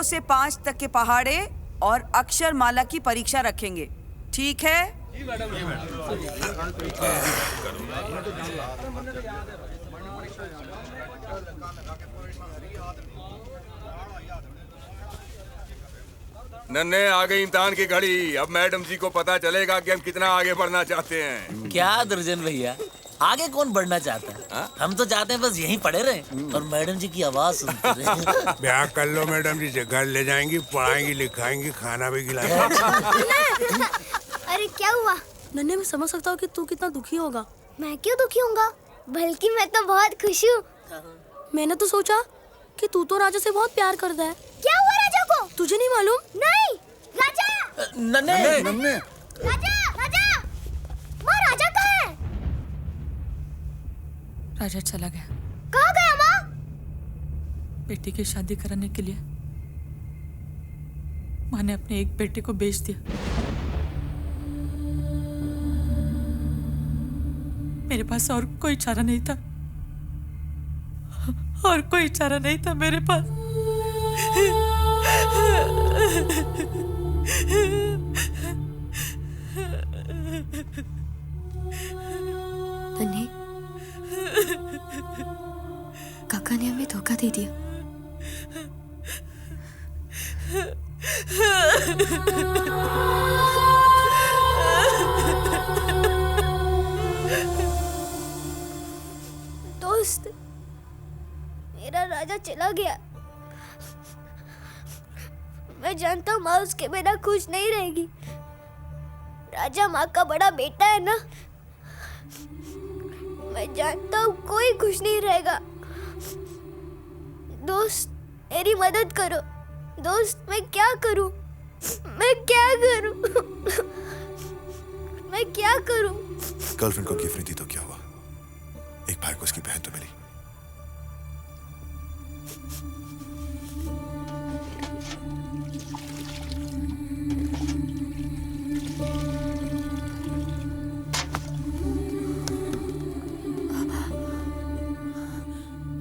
[SPEAKER 24] से 5 तक के पहाड़े और अक्षर माला की परीक्षा रखेंगे, ठीक है?
[SPEAKER 17] नन्हे, आ गई इम्तिहान की घड़ी। अब मैडम जी को पता चलेगा कि हम कितना आगे बढ़ना चाहते हैं।
[SPEAKER 18] क्या दुर्जन भैया, आगे कौन बढ़ना चाहता है? हम तो चाहते हैं बस यहीं पड़े रहें और मैडम जी की आवाज सुनते रहें।
[SPEAKER 19] ब्याह कर लो मैडम जी से, घर ले जाएंगी, पढ़ाएंगी, लिखाएंगी, खाना भी खिलाएंगी।
[SPEAKER 6] अरे क्या हुआ?
[SPEAKER 9] नन्हे, मैं समझ सकता हूँ कि तू कितना दुखी होगा।
[SPEAKER 6] मैं क्यों दुखी होऊंगा? बल्कि मैं तो बहुत खुश हूँ।
[SPEAKER 9] मैंने तो सोचा कि तू तो राजा से बहुत प्यार करता है।
[SPEAKER 6] क्या हुआ राजा को?
[SPEAKER 9] तुझे नहीं मालूम?
[SPEAKER 6] नहीं। राजा!
[SPEAKER 18] नन्हे!
[SPEAKER 6] राजा! राजा! माँ, राजा कहाँ है?
[SPEAKER 16] राजा चला गया।
[SPEAKER 6] कहाँ गया माँ?
[SPEAKER 16] बेटी की शादी कराने के लिए माँ ने अपने एक बेटे को बेच दिया। मेरे पास और कोई चारा नहीं था, और कोई चारा नहीं था मेरे पास।
[SPEAKER 8] नन्हे, काका ने हमें धोखा दे दिया।
[SPEAKER 6] दोस्त, मेरा राजा चला गया। मैं जानता हूँ माँ उसके बिना खुश नहीं रहेगी। राजा माँ का बड़ा बेटा है ना। मैं जानता हूँ कोई खुश नहीं रहेगा। दोस्त, मेरी मदद करो। दोस्त, मैं क्या करूँ? मैं क्या करूँ? मैं क्या करूँ?
[SPEAKER 25] गर्लफ्रेंड को गिफ्ट नहीं दी तो क्या हुआ? एक भाई को उसकी बहन तो मिली।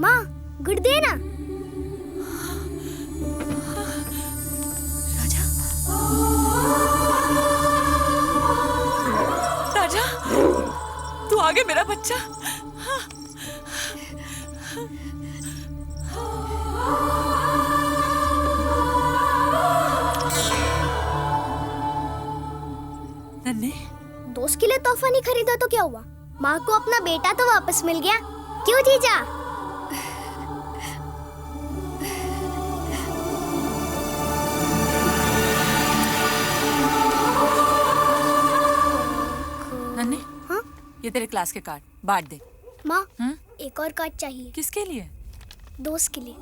[SPEAKER 6] माँ, गुड़ दे ना।
[SPEAKER 16] राजा, तू आ गया मेरा बच्चा। नन्हे,
[SPEAKER 6] दोस्त के लिए तोहफा नहीं खरीदा तो क्या हुआ? माँ को अपना बेटा तो वापस मिल गया। क्यों जीजा?
[SPEAKER 16] नन्हे, हाँ? ये तेरे क्लास के कार्ड, बांट दे।
[SPEAKER 6] माँ, एक और कार्ड चाहिए।
[SPEAKER 16] किसके लिए?
[SPEAKER 6] दोस्त के लिए।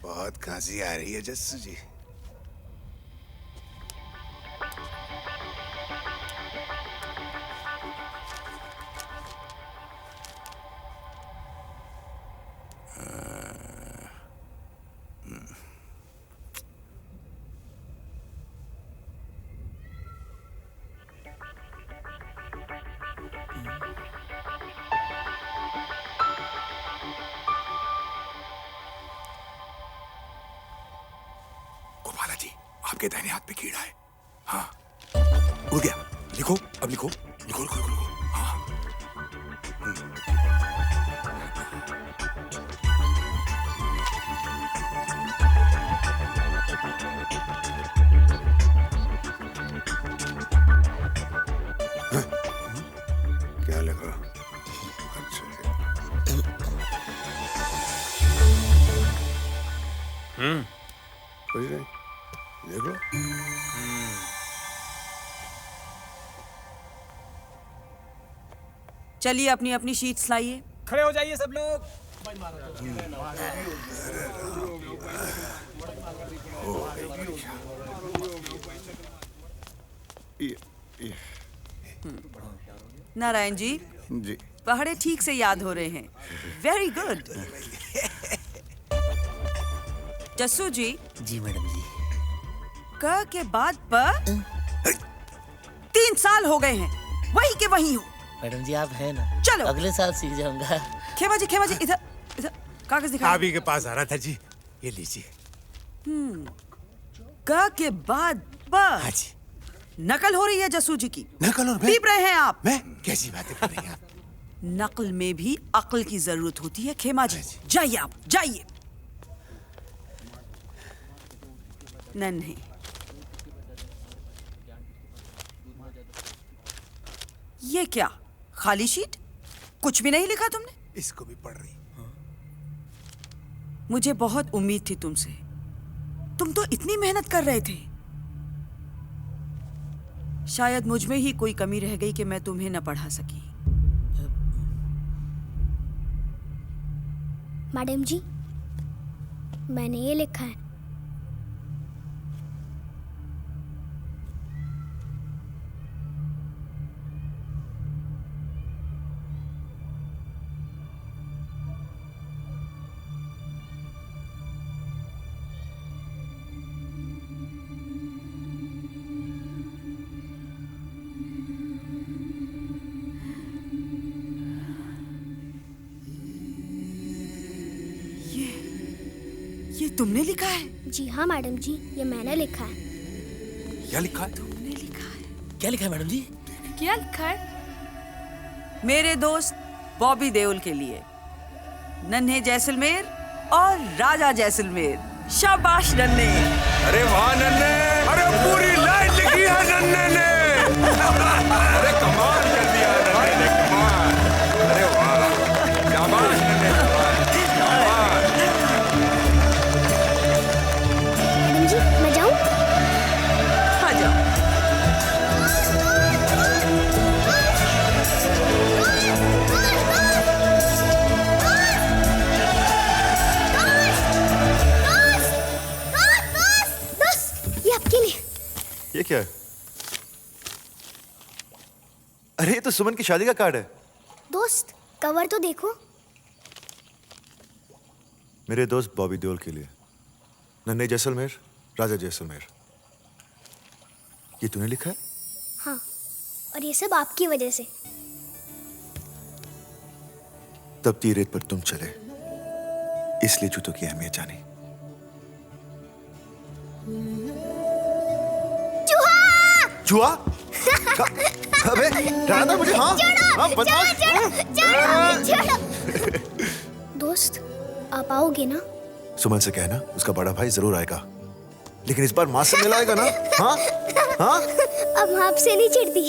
[SPEAKER 19] बहुत खांसी आ रही है जस्सू जी।
[SPEAKER 17] गोपाला जी, आपके दाहिने हाथ पे कीड़ा है। हाँ, उड़ गया। लिखो, अब लिखो, लिखो, लिखो, लिखो। हाँ।
[SPEAKER 19] क्या लिखा? अच्छा। कुछ नहीं, देखो।
[SPEAKER 24] चलिए अपनी अपनी शीट्स लाइए।
[SPEAKER 10] खड़े हो जाइए सब लोग।
[SPEAKER 24] नारायण जी,
[SPEAKER 2] जी
[SPEAKER 24] पहाड़े ठीक से याद हो रहे हैं। Very good. जस्सू जी।
[SPEAKER 18] जी मैडम जी।
[SPEAKER 24] क के बाद प 3 साल हो गए हैं। वही के वही हो।
[SPEAKER 18] मैडम जी आप हैं ना,
[SPEAKER 24] चलो
[SPEAKER 18] अगले साल सीख जाऊंगा।
[SPEAKER 24] खेमा जी इधर इधर कागज दिखा।
[SPEAKER 19] आप ही के पास आ रहा था जी, ये लीजिए।
[SPEAKER 24] क के बाद ब।
[SPEAKER 19] जी
[SPEAKER 24] नकल हो रही है जस्सू जी की।
[SPEAKER 19] नकल और
[SPEAKER 24] पीप रहे हैं आप।
[SPEAKER 19] मैं कैसी बातें कर रही हैं आप?
[SPEAKER 24] नकल में भी अक्ल की जरूरत होती है खेमा जी। जाइए आप जाइए। नन्हे ये क्या खाली शीट, कुछ भी नहीं लिखा तुमने?
[SPEAKER 19] इसको भी पढ़ रही।
[SPEAKER 24] मुझे बहुत उम्मीद थी तुमसे, तुम तो इतनी मेहनत कर रहे थे। शायद मुझ में ही कोई कमी रह गई कि मैं तुम्हें न पढ़ा सकी।
[SPEAKER 6] मैडम जी, मैंने ये लिखा है।
[SPEAKER 24] ये तुमने लिखा है?
[SPEAKER 6] जी हाँ मैडम जी, ये मैंने लिखा है।
[SPEAKER 19] क्या लिखा है?
[SPEAKER 24] तुमने लिखा है?
[SPEAKER 18] क्या लिखा है मैडम जी?
[SPEAKER 9] क्या लिखा है?
[SPEAKER 24] मेरे दोस्त बॉबी देओल के लिए, नन्हे जैसलमेर और राजा जैसलमेर। शाबाश नन्हे।
[SPEAKER 17] अरे वाह नन्हे, अरे पूरी लाइन लिखी है नन्हे ने। अरे कमाल कर दिया नन्हे ने, कमाल। अरे वाह, शाबाश नन्हे,
[SPEAKER 6] मैडम जी, मैं जाऊं?
[SPEAKER 24] हाँ जाओ।
[SPEAKER 6] ये आपके लिए।
[SPEAKER 25] ये क्या है? अरे ये तो सुमन की शादी का कार्ड है।
[SPEAKER 6] दोस्त, कवर तो देखो।
[SPEAKER 25] मेरे दोस्त बॉबी देओल के लिए, नन्हे जैसलमेर, राजा जैसलमेर। ये तूने लिखा है?
[SPEAKER 6] हाँ, और ये सब आपकी वजह से।
[SPEAKER 25] तपती रेत पर तुम चले, इसलिए जूतों की अहमियत जानी। चूहा? अबे डरा था मुझे। हाँ हाँ बदमाश।
[SPEAKER 6] दोस्त, आप आओगे ना?
[SPEAKER 25] सुमन से कहना उसका बड़ा भाई जरूर आएगा, लेकिन इस बार माँ से मिलाएगा ना? हाँ हाँ।
[SPEAKER 6] अब मैं आपसे नहीं चिढ़ती।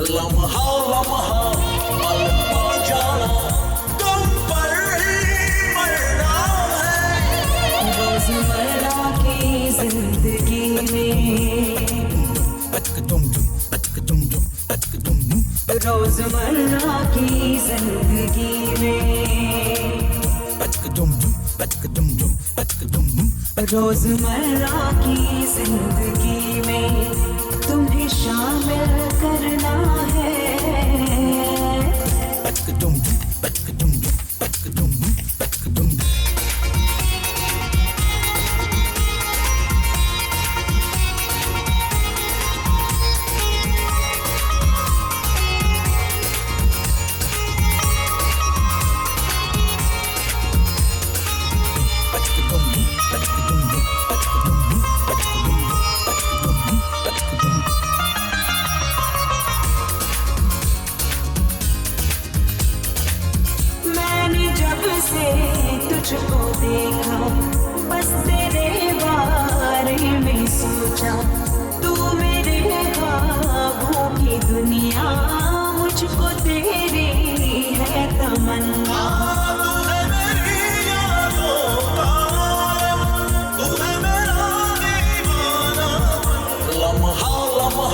[SPEAKER 20] लम्हा लम्हा पल पल जाना तुम पर ही मरना है। रोजमर्रा की जिंदगी में, रोजमर्रा की जिंदगी में, रोजमर्रा की जिंदगी में तुम्हें शामिल करना है। तुझको देखा, बस तेरे बारे में सोचा। तू मेरे ख्वाबों की दुनिया, मुझको तेरी है तमन्ना। तू है मेरी यादों का, तू है मेरा दीवाना। लम्हा लम्हा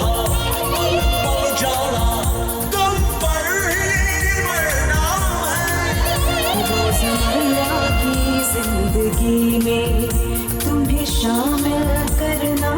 [SPEAKER 20] पल पल जाना तुम पर ही मरना है। रोज़मर्रा की जिंदगी में तुम्हें शामिल करना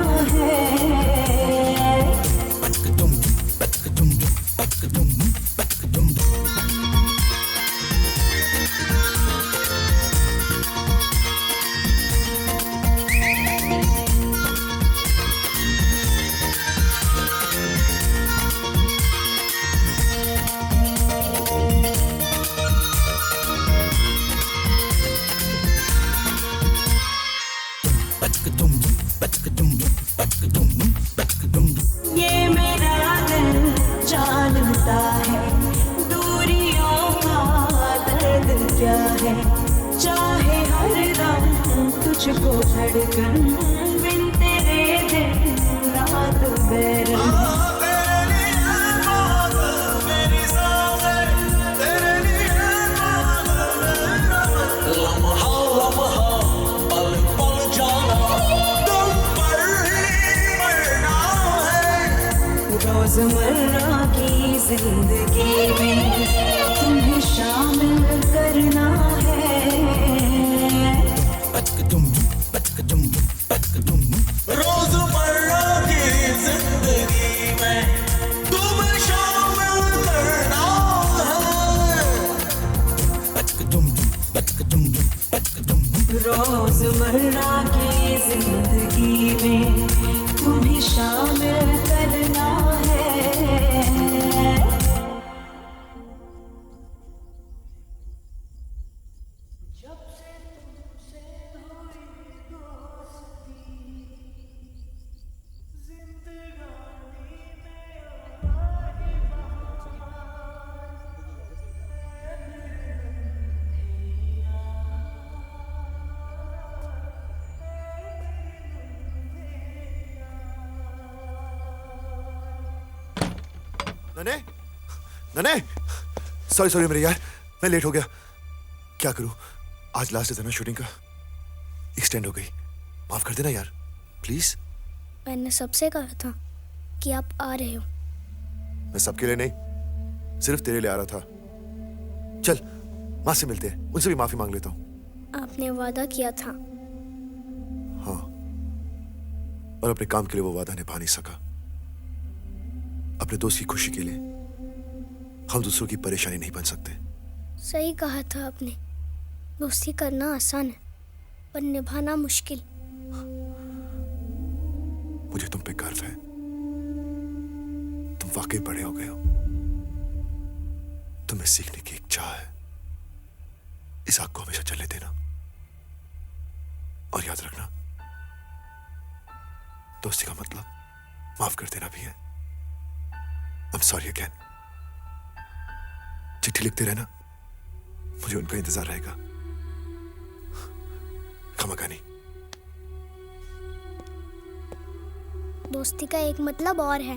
[SPEAKER 20] क्या है, चाहे हर दम तुझको धड़कन, बिन तेरे दिन रात बैरन। रोजमर्रा की जिंदगी में तुम्हें शामिल करना है। रोजमर्रा की जिंदगी में तुम्हें शामिल करना है। रोजमर्रा की जिंदगी में तुम्हें शामिल करना है।
[SPEAKER 25] नने नने सॉरी सॉरी मेरे यार, मैं लेट हो गया। क्या करूं, आज लास्ट है ना शूटिंग का, एक्सटेंड हो गई। माफ कर देना यार प्लीज।
[SPEAKER 6] मैंने सबसे कहा था कि आप आ रहे हो।
[SPEAKER 25] मैं सबके लिए नहीं, सिर्फ तेरे लिए आ रहा था। चल माँ से मिलते हैं, उनसे भी माफी मांग लेता हूँ।
[SPEAKER 6] आपने वादा किया था।
[SPEAKER 25] हाँ, और अपने काम के लिए वो वादा निभा नहीं सका। अपने दोस्त की खुशी के लिए हम दूसरों की परेशानी नहीं बन सकते।
[SPEAKER 6] सही कहा था आपने, दोस्ती करना आसान है पर निभाना मुश्किल।
[SPEAKER 25] मुझे तुम पे गर्व है, तुम वाकई बड़े हो गए हो। तुम्हें सीखने की एक चाह है, इस आग को हमेशा चलने देना। और याद रखना, दोस्ती का मतलब माफ कर देना भी है। I'm sorry again। चिट्ठी लिखते रहना, मुझे उनका इंतजार रहेगा। खमाकानी।
[SPEAKER 6] दोस्ती का एक मतलब और है।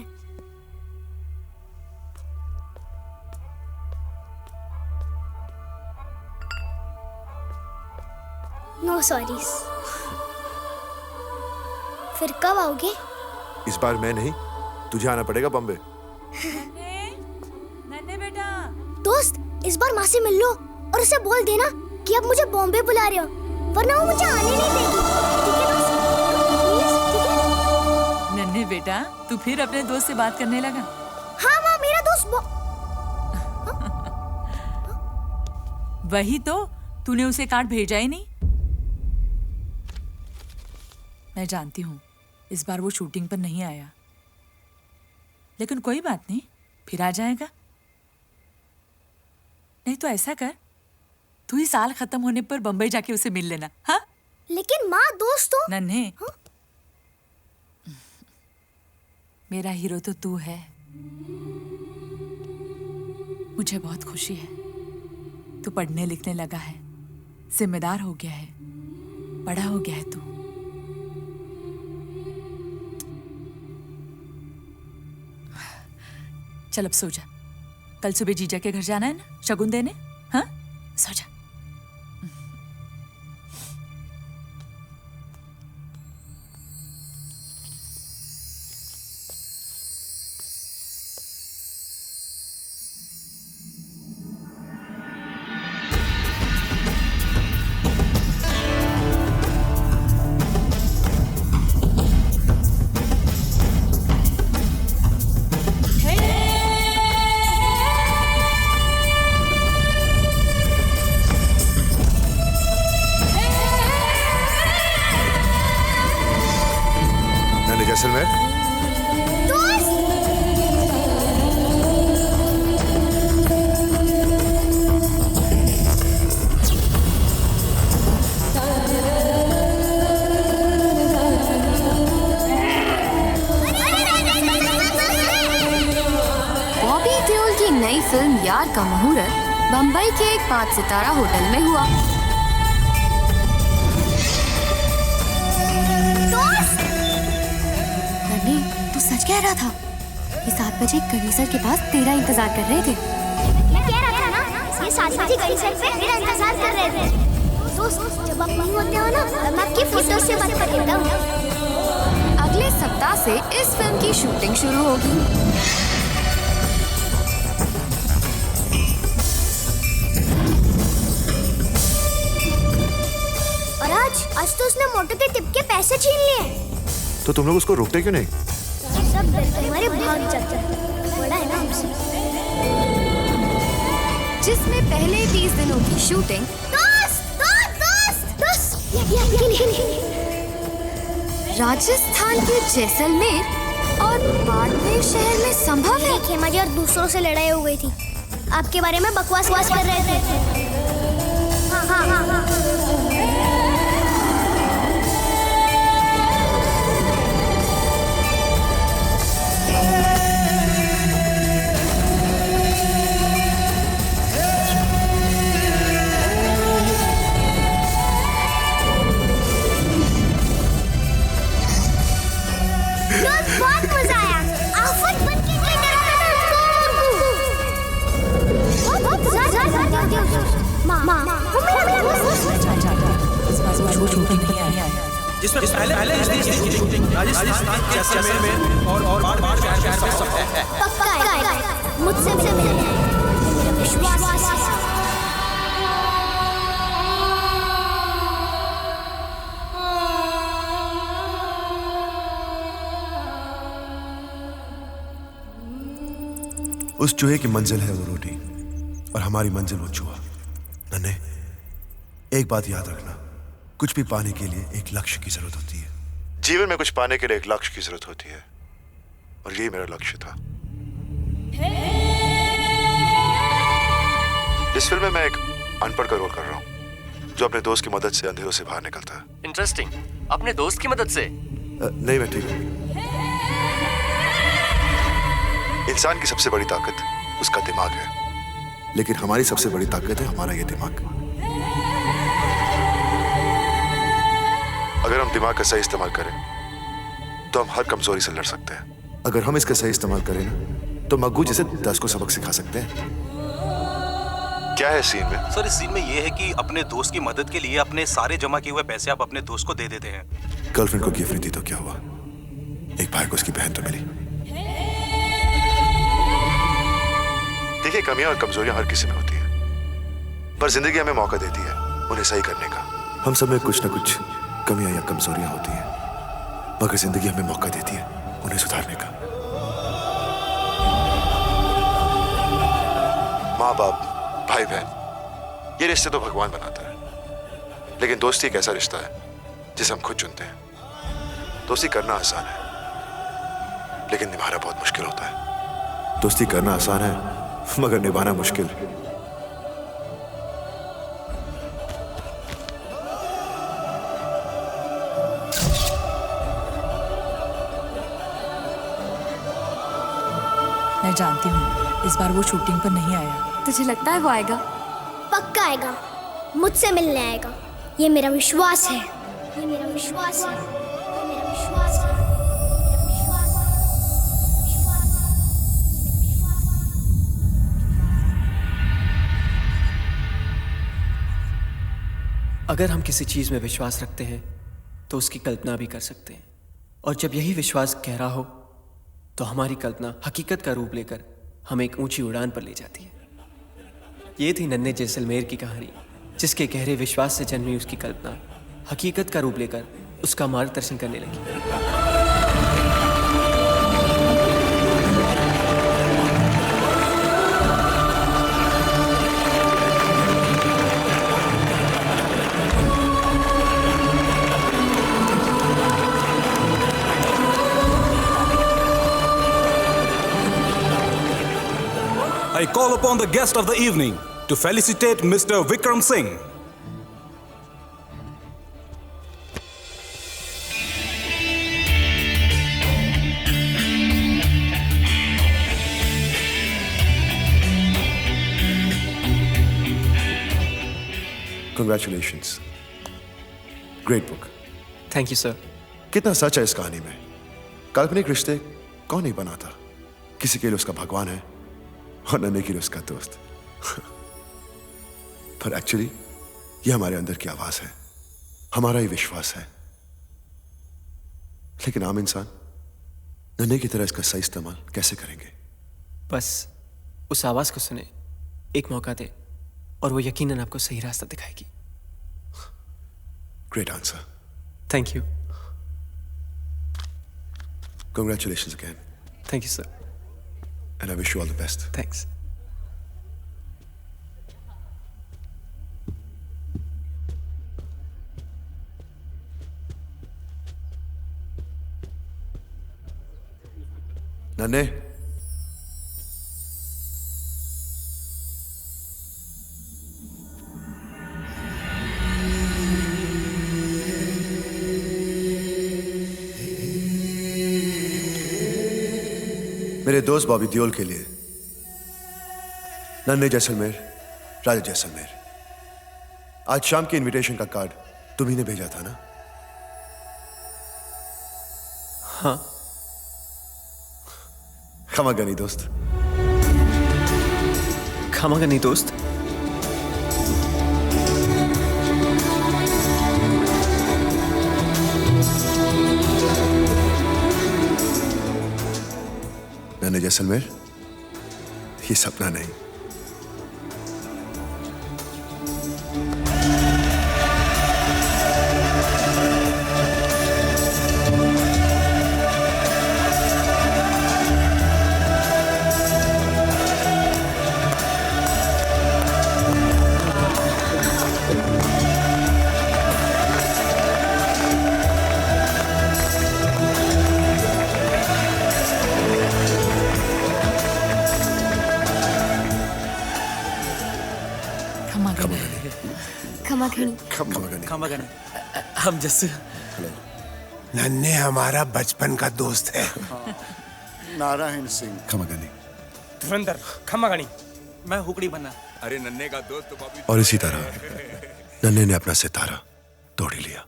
[SPEAKER 6] No sorries. फिर कब आओगे?
[SPEAKER 25] इस बार मैं नहीं, तुझे आना पड़ेगा बॉम्बे।
[SPEAKER 16] नन्हे बेटा।
[SPEAKER 6] दोस्त, इस बार माँ से मिल लो और उसे बोल देना कि आप मुझे बॉम्बे बुला रहे हो, वरना वो मुझे आने नहीं देगी। ठीक है दोस्त? प्लीज, ठीक है?
[SPEAKER 16] नन्हे बेटा, तू फिर अपने दोस्त से बात करने लगा?
[SPEAKER 6] हाँ माँ, मेरा दोस्त
[SPEAKER 16] वही तो, तूने उसे कार्ड भेजा ही नहीं। मैं जानती हूँ इस बार वो शूटिंग पर नहीं आया, लेकिन कोई बात नहीं, फिर आ जाएगा। नहीं तो ऐसा कर, तू ही साल खत्म होने पर बंबई जाके उसे मिल लेना। हाँ?
[SPEAKER 6] लेकिन माँ, दोस्त तो
[SPEAKER 16] नन्हे, मेरा हीरो तो तू है। मुझे बहुत खुशी है, तू पढ़ने लिखने लगा है, जिम्मेदार हो गया है, बड़ा हो गया है तू। चल अब सो जा, कल सुबह जीजा के घर जाना है ना शगुन देने। हाँ, सो जा।
[SPEAKER 25] जैसलमेर।
[SPEAKER 8] बॉबी देओल की नई फिल्म यार का मुहूर्त बम्बई के एक 5 सितारा होटल में हुआ। नन्हे, तू सच कह रहा था? ये 7 बजे गणेश सर के पास तेरा इंतजार कर रहे थे।
[SPEAKER 6] मैं कह रहा था ना, ये 7 बजे गणेश सर पे मेरा इंतजार कर रहे थे। दोस्त, जब आप नहीं होते हो ना, मैं आपकी फोटो से बात कर लेता हूँ।
[SPEAKER 8] अगले सप्ताह से इस फिल्म की शूटिंग शुरू होगी।
[SPEAKER 6] और आज तो उसने मोटो के टिप के पैसे छीन लिए।
[SPEAKER 25] तो तुम लोग उसको रोकते क्यों नहीं?
[SPEAKER 6] सब हमारे भाग जाते हैं, बड़ा है ना हमसे।
[SPEAKER 8] जिसमें पहले 20 दिनों की शूटिंग राजस्थान के जैसलमेर और बाड़मेर शहर में संभव है।
[SPEAKER 6] खेमाजी और दूसरों से लड़ाई हो गई थी, आपके बारे में बकवास कर रहे थे। हाँ। बहुत मजा आया। आफत बन के
[SPEAKER 1] जिसमें पहले राजस्थान जैसलमेर और बाड़मेर शहर में सब है।
[SPEAKER 6] पक्का मुझसे मिलने मेरा विश्वास है।
[SPEAKER 25] उस चूहे की मंजिल है वो रोटी और हमारी मंजिल वो चूहा। नन्हे, एक बात याद रखना, कुछ भी पाने के लिए एक लक्ष्य की जरूरत होती है। जीवन में कुछ पाने के लिए एक लक्ष्य की जरूरत होती है, और यही मेरा लक्ष्य था। इस फिल्म में मैं एक अनपढ़ का रोल कर रहा हूँ जो अपने दोस्त की मदद से अंधेरों से बाहर निकलता है।
[SPEAKER 5] इंटरेस्टिंग। अपने दोस्त की मदद से?
[SPEAKER 25] नहीं, मैं ठीक हूँ। इंसान की सबसे बड़ी ताकत उसका दिमाग है, लेकिन हमारी सबसे बड़ी ताकत है हमारा ये दिमाग। अगर हम दिमाग का सही इस्तेमाल करें तो हम हर कमजोरी से लड़ सकते हैं। अगर हम इसका सही इस्तेमाल करें ना, तो मग्गू जैसे 10 को सबक सिखा सकते हैं। क्या है सीन में?
[SPEAKER 26] सर, इस सीन में ये है कि अपने दोस्त की मदद के लिए अपने सारे जमा किए हुए पैसे आप अपने दोस्त को दे देते हैं।
[SPEAKER 25] गर्लफ्रेंड को गिफ्ट नहीं दी तो क्या हुआ? एक भाई को उसकी बहन तो मिली। देखिए, कमियां और कमजोरियां हर किसी में होती है, पर जिंदगी हमें मौका देती है उन्हें सही करने का। हम सब में कुछ न कुछ कमियां या कमजोरियां होती हैं, मगर जिंदगी हमें मौका देती है उन्हें सुधारने का। माँ बाप, भाई बहन, ये रिश्ते तो भगवान बनाता है, लेकिन दोस्ती एक ऐसा रिश्ता है जिसे हम खुद चुनते हैं। दोस्ती करना आसान है, लेकिन निभाना बहुत मुश्किल होता है। दोस्ती करना आसान है, मगर निभाना मुश्किल।
[SPEAKER 16] मैं जानती हूँ इस बार वो शूटिंग पर नहीं आया।
[SPEAKER 8] तुझे लगता है वो आएगा?
[SPEAKER 6] पक्का आएगा, मुझसे मिलने आएगा। ये मेरा विश्वास है। ये मेरा विश्वास है। ये मेरा विश्वास है।
[SPEAKER 3] अगर हम किसी चीज में विश्वास रखते हैं तो उसकी कल्पना भी कर सकते हैं, और जब यही विश्वास गहरा हो तो हमारी कल्पना हकीकत का रूप लेकर हमें एक ऊंची उड़ान पर ले जाती है। ये थी नन्हे जैसलमेर की कहानी, जिसके गहरे विश्वास से जन्मी उसकी कल्पना हकीकत का रूप लेकर उसका मार्गदर्शन करने लगी।
[SPEAKER 11] I call upon the guest of the evening to felicitate Mr. Vikram Singh.
[SPEAKER 25] Congratulations, great book.
[SPEAKER 3] Thank you sir.
[SPEAKER 25] कितना सच है इस कहानी में। काल्पनिक रिश्ते कौन नहीं बनाता। किसी के लिए उसका भगवान है और नन्हे के लिए उसका दोस्त। पर एक्चुअली ये हमारे अंदर की आवाज है, हमारा ही विश्वास है। लेकिन आम इंसान नन्हे की तरह इसका सही इस्तेमाल कैसे करेंगे?
[SPEAKER 3] बस उस आवाज को सुने, एक मौका दे और वो यकीनन आपको सही रास्ता दिखाएगी।
[SPEAKER 25] Great answer.
[SPEAKER 3] Thank you.
[SPEAKER 25] Congratulations again.
[SPEAKER 3] Thank you, sir.
[SPEAKER 25] And I wish you all the best.
[SPEAKER 3] Thanks.
[SPEAKER 25] नन्हे, मेरे दोस्त बॉबी देओल के लिए नन्हे जैसलमेर, राजा जैसलमेर। आज शाम के इनविटेशन का कार्ड तुम्ही ने भेजा था ना?
[SPEAKER 3] हाँ।
[SPEAKER 25] खमागनी दोस्त।
[SPEAKER 3] खमागनी दोस्त?
[SPEAKER 25] नन्हे जैसलमेर, ये सपना नहीं।
[SPEAKER 8] खमागनी।
[SPEAKER 18] हम जस्सू।
[SPEAKER 19] नन्हे हमारा बचपन का दोस्त है।
[SPEAKER 2] नारायण सिंह।
[SPEAKER 25] खमागनी।
[SPEAKER 10] धुरंधर। खमागनी। मैं हुकड़ी बनना।
[SPEAKER 17] अरे नन्हे का दोस्त तो बॉबी।
[SPEAKER 25] और इसी तरह नन्हे ने अपना सितारा तोड़ ही लिया।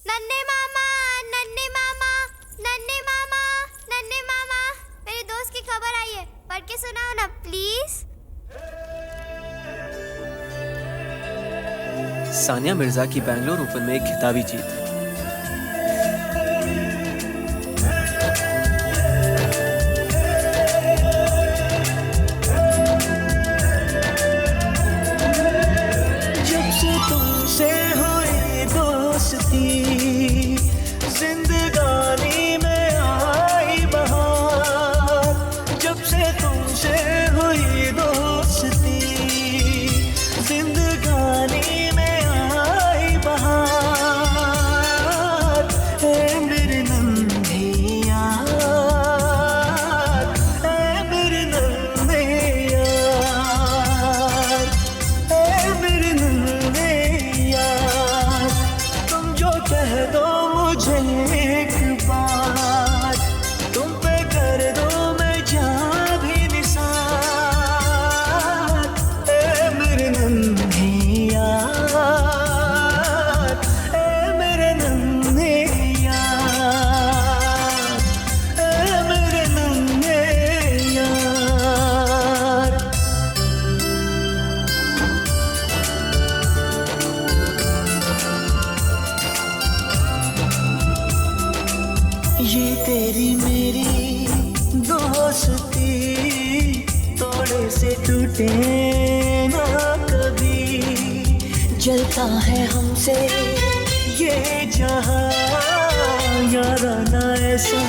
[SPEAKER 6] नन्हे मामा, नन्हे मामा, नन्हे मामा, नन्हे मामा, मेरे दोस्त की खबर आई है, पढ़ के सुनाओ ना प्लीज।
[SPEAKER 3] सानिया मिर्जा की बैंगलोर ओपन में एक खिताबी जीत।
[SPEAKER 20] जब से तुमसे हुई दोस्ती, जिंदगानी में आई बहार। जब से तुमसे हुई दोस्ती, जिंदगानी में आई बहार। ऐ मेरे नन्हे यार, ऐ मेरे नन्हे यार, ऐ मेरे नन्हे यार। तुम जो कह दो मुझे एक बार, तुम पे कर दो मैं जान भी निसार। ऐ मेरे नन्हे यार, ऐ मेरे नन्हे यार, ऐ मेरे नन्हे यार। ये तेरी मेरी दोस्ती तोड़े से टूटे ना कभी। जलता है हमसे ये जहां, याराना ऐसा